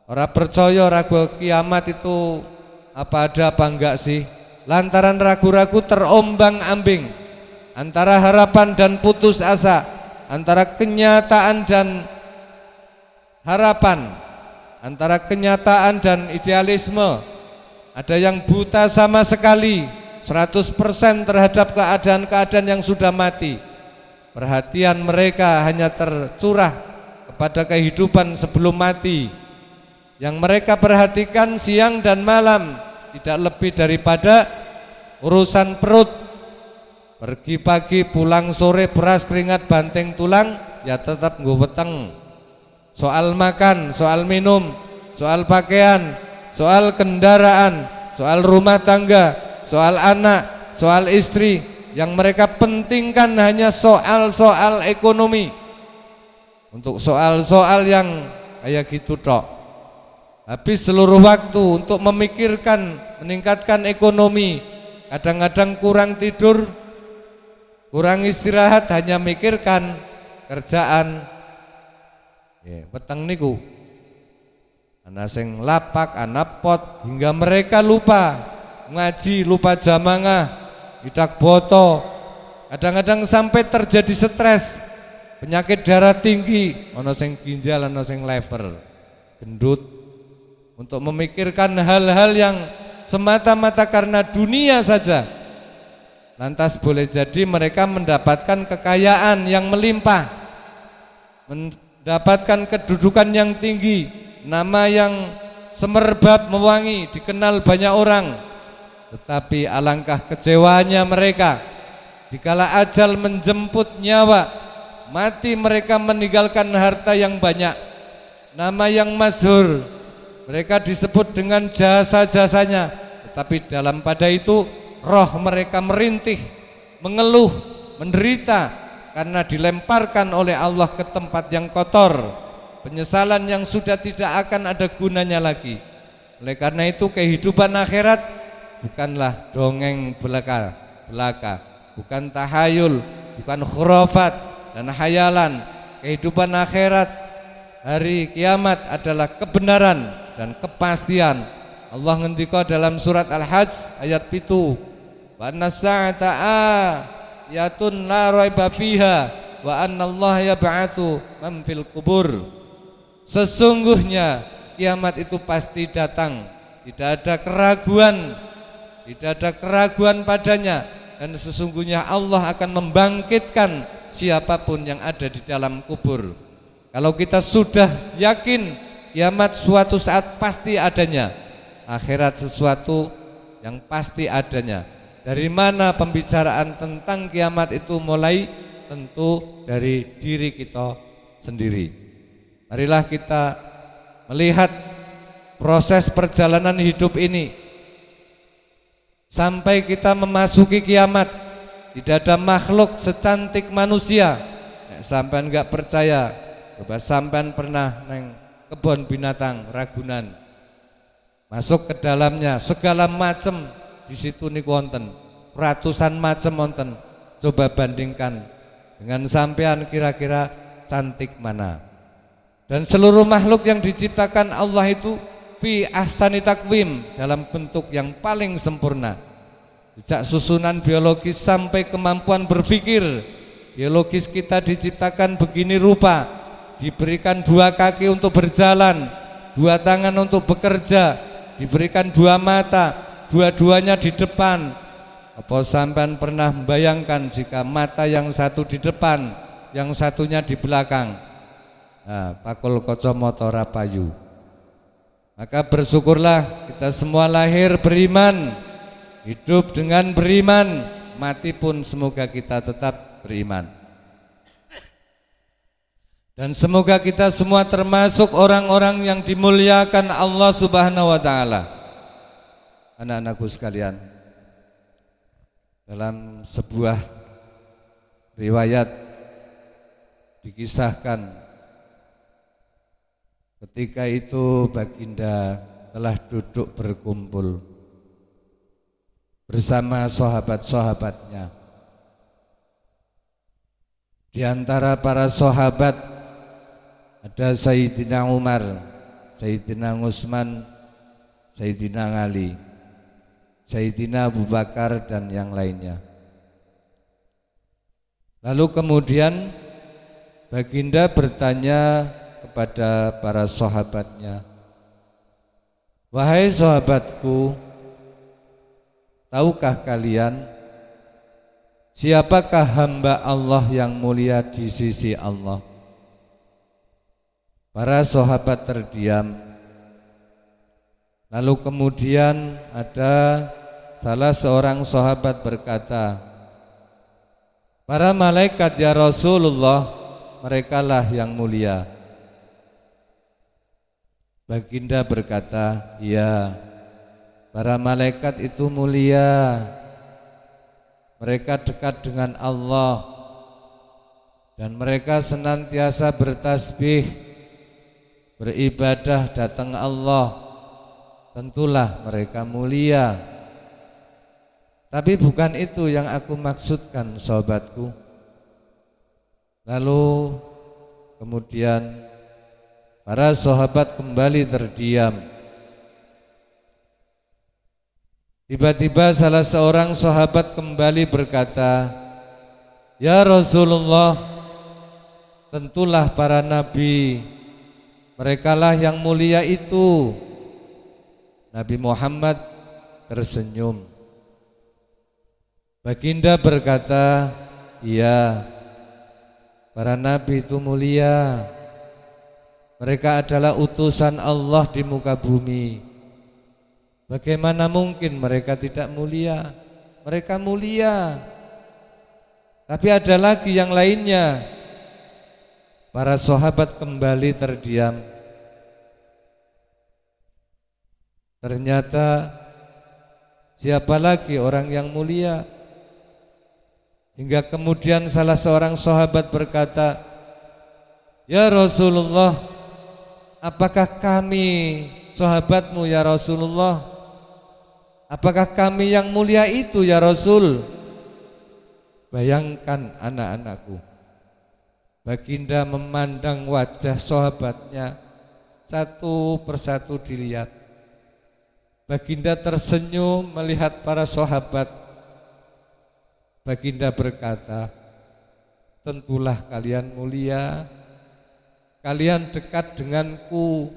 orang percaya ragu kiamat itu apa ada apa enggak sih. Lantaran ragu-ragu terombang-ambing antara harapan dan putus asa, antara kenyataan dan harapan, antara kenyataan dan idealisme. Ada yang buta sama sekali 100% terhadap keadaan-keadaan yang sudah mati. Perhatian mereka hanya tercurah kepada kehidupan sebelum mati. Yang mereka perhatikan siang dan malam tidak lebih daripada urusan perut. Pergi pagi pulang sore, beras keringat banting tulang, ya tetap nggo weteng. Soal makan, soal minum, soal pakaian, soal kendaraan, soal rumah tangga, soal anak, soal istri, yang mereka pentingkan hanya soal-soal ekonomi. Untuk soal-soal yang kayak gitu tok. Habis seluruh waktu untuk memikirkan meningkatkan ekonomi. Kadang-kadang kurang tidur, kurang istirahat, hanya mikirkan kerjaan. Peteng niku ana sing lapak, ana pot, hingga mereka lupa ngaji, lupa jamangah, idak boto. Kadang-kadang sampai terjadi stres, penyakit darah tinggi, ono sing ginjal, ono sing lever, gendut. Untuk memikirkan hal-hal yang semata-mata karena dunia saja. Lantas boleh jadi mereka mendapatkan kekayaan yang melimpah, mendapatkan kedudukan yang tinggi, nama yang semerbak mewangi, dikenal banyak orang. Tetapi alangkah kecewanya mereka dikala ajal menjemput nyawa, mati mereka meninggalkan harta yang banyak, nama yang masyhur, mereka disebut dengan jasa-jasanya. Tetapi dalam pada itu roh mereka merintih, mengeluh, menderita karena dilemparkan oleh Allah ke tempat yang kotor, penyesalan yang sudah tidak akan ada gunanya lagi. Oleh karena itu kehidupan akhirat bukanlah dongeng belaka, bukan tahayul, bukan khurafat dan hayalan. Kehidupan akhirat, hari kiamat adalah kebenaran dan kepastian. Allah ngendika dalam surat Al-Hajj ayat 7, wa anna sa'ata ayatun la raiba fiha wa anna Allah yab'atsu man fil kubur. Sesungguhnya kiamat itu pasti datang, tidak ada keraguan, tidak ada keraguan padanya, dan sesungguhnya Allah akan membangkitkan siapapun yang ada di dalam kubur. Kalau kita sudah yakin kiamat suatu saat pasti adanya, akhirat sesuatu yang pasti adanya. Dari mana pembicaraan tentang kiamat itu mulai? Tentu dari diri kita sendiri. Marilah kita melihat proses perjalanan hidup ini sampai kita memasuki kiamat. Tidak ada makhluk secantik manusia. Sampean enggak percaya, coba sampean pernah neng kebun binatang Ragunan, masuk ke dalamnya, segala macam di situ niku wonten, ratusan macam wonten. Coba bandingkan dengan sampean, kira-kira cantik mana? Dan seluruh makhluk yang diciptakan Allah itu fi ahsani takwim, dalam bentuk yang paling sempurna. Sejak susunan biologis sampai kemampuan berpikir, biologis kita diciptakan begini rupa, diberikan 2 kaki untuk berjalan, 2 tangan untuk bekerja, diberikan 2 mata, dua-duanya di depan. Apa sampean pernah membayangkan jika mata yang satu di depan, yang satunya di belakang? Nah, pakul kacamata ora payu. Maka bersyukurlah kita semua lahir beriman, hidup dengan beriman, mati pun semoga kita tetap beriman. Dan semoga kita semua termasuk orang-orang yang dimuliakan Allah Subhanahu wa taala. Anak-anakku sekalian, dalam sebuah riwayat dikisahkan ketika itu baginda telah duduk berkumpul bersama sahabat-sahabatnya. Di antara para sahabat ada Sayyidina Umar, Sayyidina Utsman, Sayyidina Ali, Sayyidina Abu Bakar dan yang lainnya. Lalu kemudian baginda bertanya kepada para sahabatnya, "Wahai sahabatku, tahukah kalian siapakah hamba Allah yang mulia di sisi Allah?" Para sahabat terdiam. Lalu kemudian ada salah seorang sahabat berkata, "Para malaikat ya Rasulullah, merekalah yang mulia." Baginda berkata, "Ya, para malaikat itu mulia. Mereka dekat dengan Allah dan mereka senantiasa bertasbih, beribadah datang Allah. Tentulah mereka mulia. Tapi bukan itu yang aku maksudkan, sahabatku." Lalu kemudian para sahabat kembali terdiam. Tiba-tiba salah seorang sahabat kembali berkata, "Ya Rasulullah, tentulah para nabi. Merekalah yang mulia itu." Nabi Muhammad tersenyum. Baginda berkata, "Iya, para nabi itu mulia. Mereka adalah utusan Allah di muka bumi. Bagaimana mungkin mereka tidak mulia? Mereka mulia. Tapi ada lagi yang lainnya." Para sahabat kembali terdiam. Ternyata siapa lagi orang yang mulia? Hingga kemudian salah seorang sahabat berkata, "Ya Rasulullah, apakah kami sahabatmu ya Rasulullah? Apakah kami yang mulia itu ya Rasul?" Bayangkan anak-anakku, baginda memandang wajah sahabatnya satu persatu dilihat. Baginda tersenyum melihat para sahabat. Baginda berkata, "Tentulah kalian mulia. Kalian dekat denganku.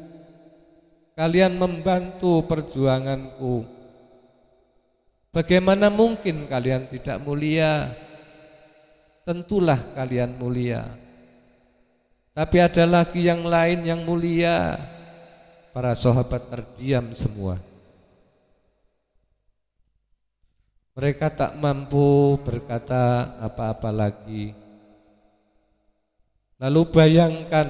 Kalian membantu perjuanganku. Bagaimana mungkin kalian tidak mulia? Tentulah kalian mulia. Tapi ada lagi yang lain yang mulia." Para sahabat terdiam semua. Mereka tak mampu berkata apa-apa lagi. Lalu bayangkan,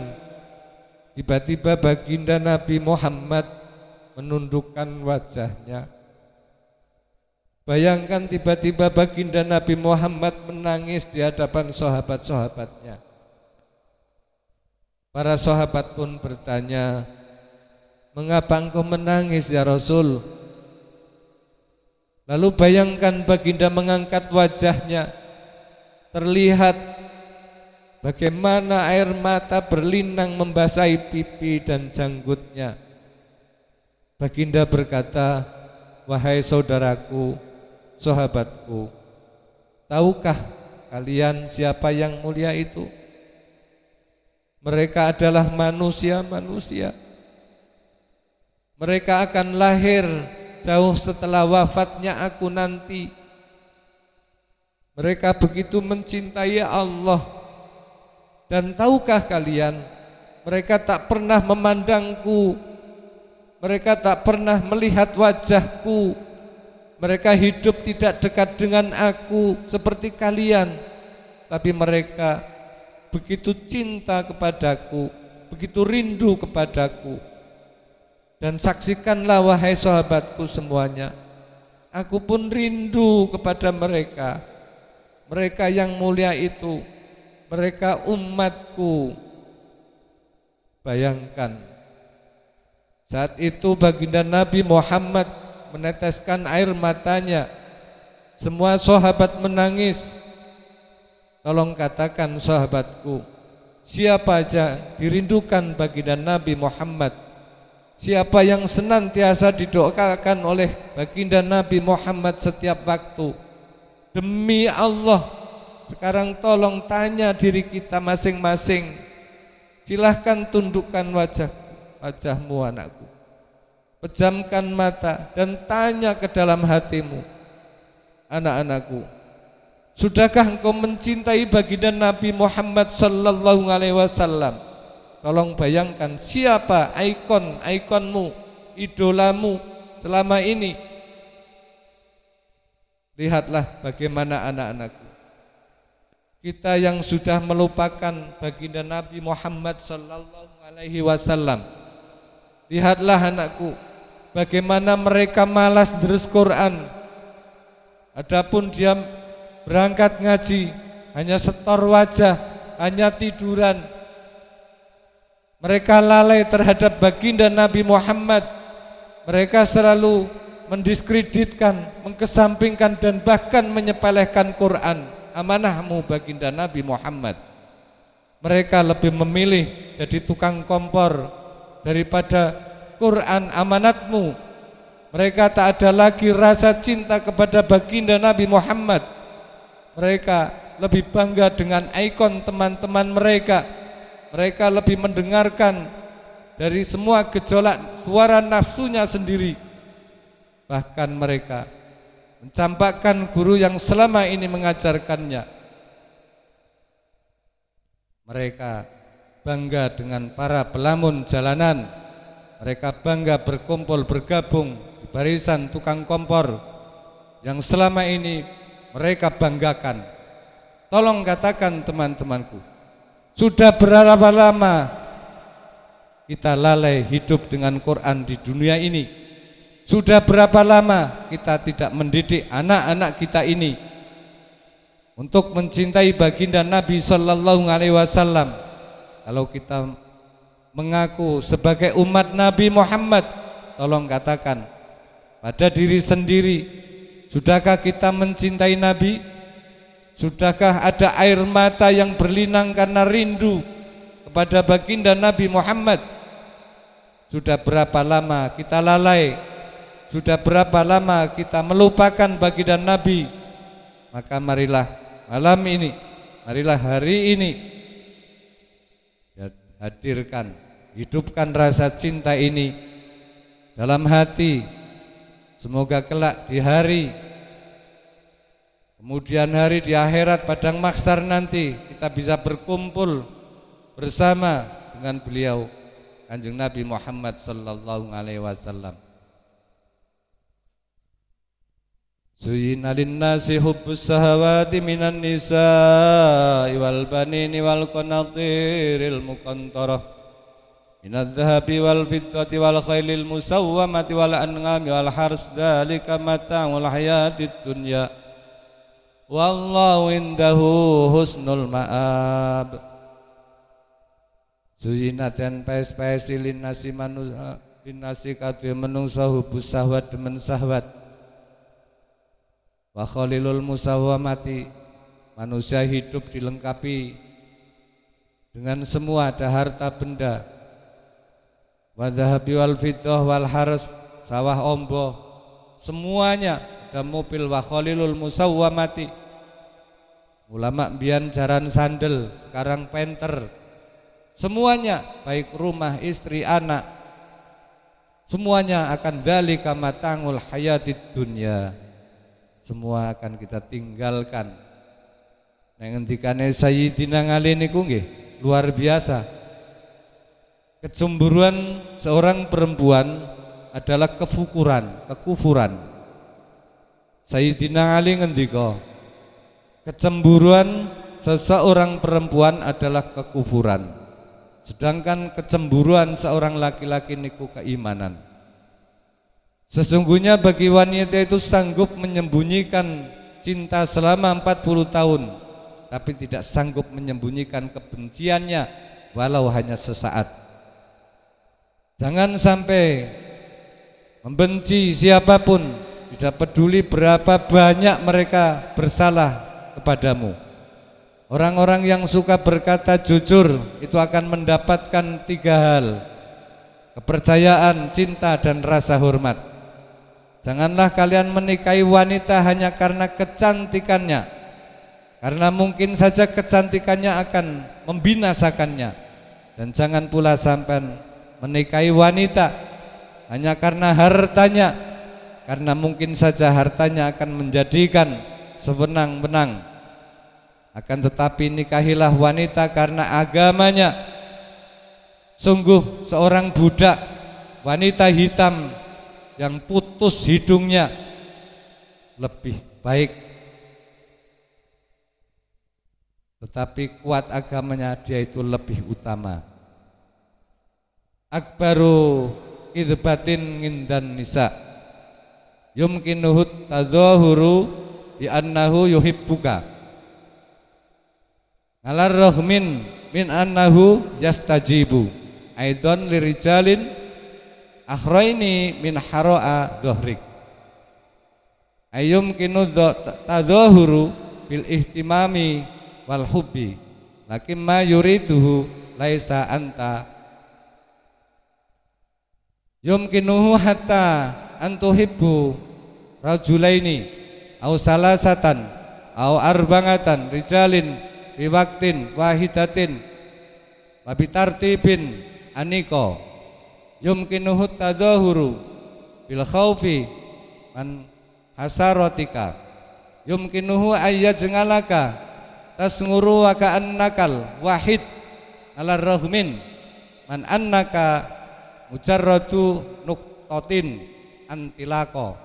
tiba-tiba baginda Nabi Muhammad menundukkan wajahnya. Bayangkan tiba-tiba baginda Nabi Muhammad menangis di hadapan sahabat-sahabatnya. Para sahabat pun bertanya, "Mengapa engkau menangis ya Rasul?" Lalu bayangkan baginda mengangkat wajahnya, terlihat bagaimana air mata berlinang membasahi pipi dan janggutnya. Baginda berkata, "Wahai saudaraku, sahabatku, tahukah kalian siapa yang mulia itu? Mereka adalah manusia-manusia. Mereka akan lahir jauh setelah wafatnya aku nanti. Mereka begitu mencintai Allah. Dan tahukah kalian, mereka tak pernah memandangku. Mereka tak pernah melihat wajahku. Mereka hidup tidak dekat dengan aku seperti kalian, tapi mereka begitu cinta kepadaku, begitu rindu kepadaku. Dan saksikanlah wahai sahabatku semuanya, aku pun rindu kepada mereka. Mereka yang mulia itu, mereka umatku. Bayangkan, saat itu baginda Nabi Muhammad meneteskan air matanya. Semua sahabat menangis. Tolong katakan sahabatku, siapa aja dirindukan baginda Nabi Muhammad? Siapa yang senantiasa didoakan oleh baginda Nabi Muhammad setiap waktu? Demi Allah, sekarang tolong tanya diri kita masing-masing. Silahkan tundukkan wajahmu anakku. Pejamkan mata dan tanya ke dalam hatimu, anak-anakku, sudahkah engkau mencintai baginda Nabi Muhammad sallallahu alaihi wasallam? Tolong bayangkan siapa ikonmu, idolamu selama ini. Lihatlah bagaimana anak-anakku, kita yang sudah melupakan baginda Nabi Muhammad sallallahu alaihi wasallam. Lihatlah anakku, bagaimana mereka malas deres Quran. Adapun dia berangkat ngaji, hanya setor wajah, hanya tiduran. Mereka lalai terhadap baginda Nabi Muhammad. Mereka selalu mendiskreditkan, mengkesampingkan dan bahkan menyepelekan Quran, amanahmu baginda Nabi Muhammad. Mereka lebih memilih jadi tukang kompor daripada Quran amanatmu. Mereka tak ada lagi rasa cinta kepada baginda Nabi Muhammad. Mereka lebih bangga dengan ikon teman-teman mereka. Mereka lebih mendengarkan dari semua gejolak suara nafsunya sendiri. Bahkan mereka mencampakkan guru yang selama ini mengajarkannya. Mereka bangga dengan para pelamun jalanan. Mereka bangga berkumpul bergabung di barisan tukang kompor yang selama ini mereka banggakan. Tolong katakan teman-temanku, sudah berapa lama kita lalai hidup dengan Quran di dunia ini? Sudah berapa lama kita tidak mendidik anak-anak kita ini untuk mencintai baginda Nabi sallallahu alaihi wasallam? Kalau kita mengaku sebagai umat Nabi Muhammad, tolong katakan pada diri sendiri, sudahkah kita mencintai Nabi? Sudahkah ada air mata yang berlinang karena rindu kepada baginda Nabi Muhammad? Sudah berapa lama kita lalai? Sudah berapa lama kita melupakan baginda Nabi? Maka marilah malam ini, marilah hari ini, hadirkan, hidupkan rasa cinta ini dalam hati. Semoga kelak di hari kemudian hari di akhirat padang mahsyar nanti kita bisa berkumpul bersama dengan beliau Kanjeng Nabi Muhammad sallallahu alaihi wasallam. Zuyyina lin-nasi hubbus shahawati minan nisa'i wal banini wal qanatiril muqantarah minadh dhahabi wal fiddati wal khailil musawwamati wal an'ami wal hars dzalika mata'ul hayatid dunya wallahu indahu husnul ma'ab. Zuyyina dan pes-pesi lin-nasi manusia lin-nasi kadhe menungsa hubbus syahwat demen syahwat wa khalilul musawwamati, manusia hidup dilengkapi dengan semua, ada harta benda, wa dhahabi wal fiddah wal haras, sawah ombo, semuanya, ada mobil, wa khalilul musawwamati. Ulama mbiyen jaran sandel, sekarang penter, semuanya baik rumah, istri, anak, semuanya akan dzalika matangul hayatid dunya, semua akan kita tinggalkan. Nek ngendikane Sayyidina Ali niku nggih luar biasa. Kecemburuan seorang perempuan adalah kekufuran. Sayyidina Ali ngendika, kecemburuan seseorang perempuan adalah kekufuran, sedangkan kecemburuan seorang laki-laki niku keimanan. Sesungguhnya bagi wanita itu sanggup menyembunyikan cinta selama 40 tahun, tapi tidak sanggup menyembunyikan kebenciannya walau hanya sesaat. Jangan sampai membenci siapapun, tidak peduli berapa banyak mereka bersalah kepadamu. Orang-orang yang suka berkata jujur itu akan mendapatkan 3 hal: kepercayaan, cinta, dan rasa hormat. Janganlah kalian menikahi wanita hanya karena kecantikannya, karena mungkin saja kecantikannya akan membinasakannya. Dan jangan pula sampai menikahi wanita hanya karena hartanya, karena mungkin saja hartanya akan menjadikan sewenang-wenang. Akan tetapi nikahilah wanita karena agamanya. Sungguh seorang budak wanita hitam yang putus hidungnya lebih baik, tetapi kuat agamanya, dia itu lebih utama. Akbaru idbatin ngindan nisa yumkinuhut tadzahuru bi annahu yuhibbuka alar rahmin min annahu yastajibu aidan lirijalin akhraini min haro'a dhahrik ayum kinu tadzahuru bil ihtimami wal hubbi lakin ma yuriduhu laisa anta yumkinuhu hatta antuhibbu rajulaini au salasatan au arbangatan rijalin biwaktin wahidatin wabitartibin aniko yumkinuhu tadzahuru bil khaufi man hasarotika yumkinuhu ayyajngalaka tasnguru wa ka'annakal wahid ala rahmin man annaka mujarradu nuqtatin antilako.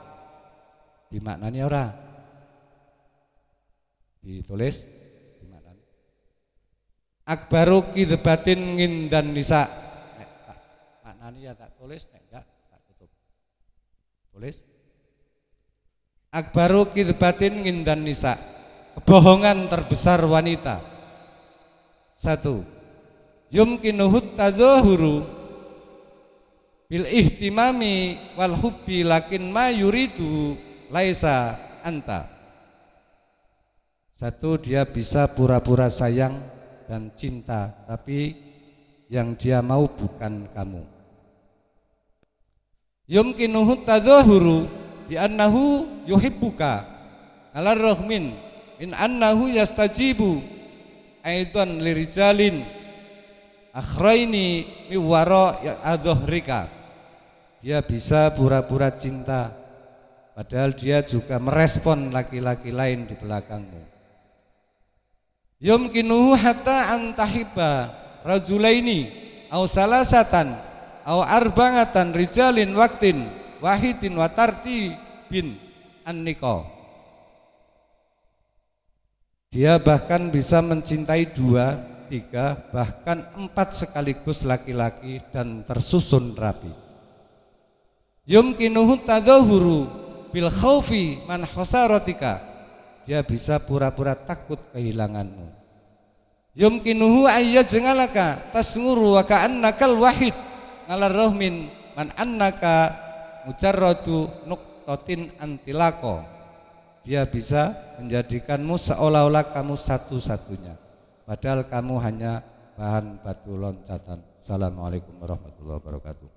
Dimaknani ora? Ditulis dimaknani. Akbaru kidbatin ngindan nisa. Maknani ya tak tulis, nek enggak tak tutup. Tulis. Akbaru kidbatin ngindan nisa. Kebohongan terbesar wanita. 1. Yumkinuhut tadzahuru bil ihtimami wal hubbi lakin ma yuridu laisa anta. 1. Dia bisa pura-pura sayang dan cinta, tapi yang dia mau bukan kamu. Yumkinuhu tadzahuru bi annahu yuhibbuka ala rahmin in annahu yastajibu aidan lirijalin akhraini miwara adhahrika. Dia bisa pura-pura cinta padahal dia juga merespon laki-laki lain di belakangmu. Yumkinuhu hatta antahibba rajulaini au salasatan au arba'atan rijalin waqtin wahidin wa tartibin an-nikah. Dia bahkan bisa mencintai 2, 3, bahkan 4 sekaligus laki-laki dan tersusun rapi. Yumkinuhu tadzahuru bil khaufi man khasaratika. Dia bisa pura-pura takut kehilanganmu. Yumkinuhu ayyajngalaka tasnguru wa ka'annakal wahid ngalar rahmin man annaka mujarradu nuqtatin antilako. Dia bisa menjadikanmu seolah-olah kamu satu-satunya, padahal kamu hanya bahan batu loncatan. Assalamualaikum warahmatullahi wabarakatuh.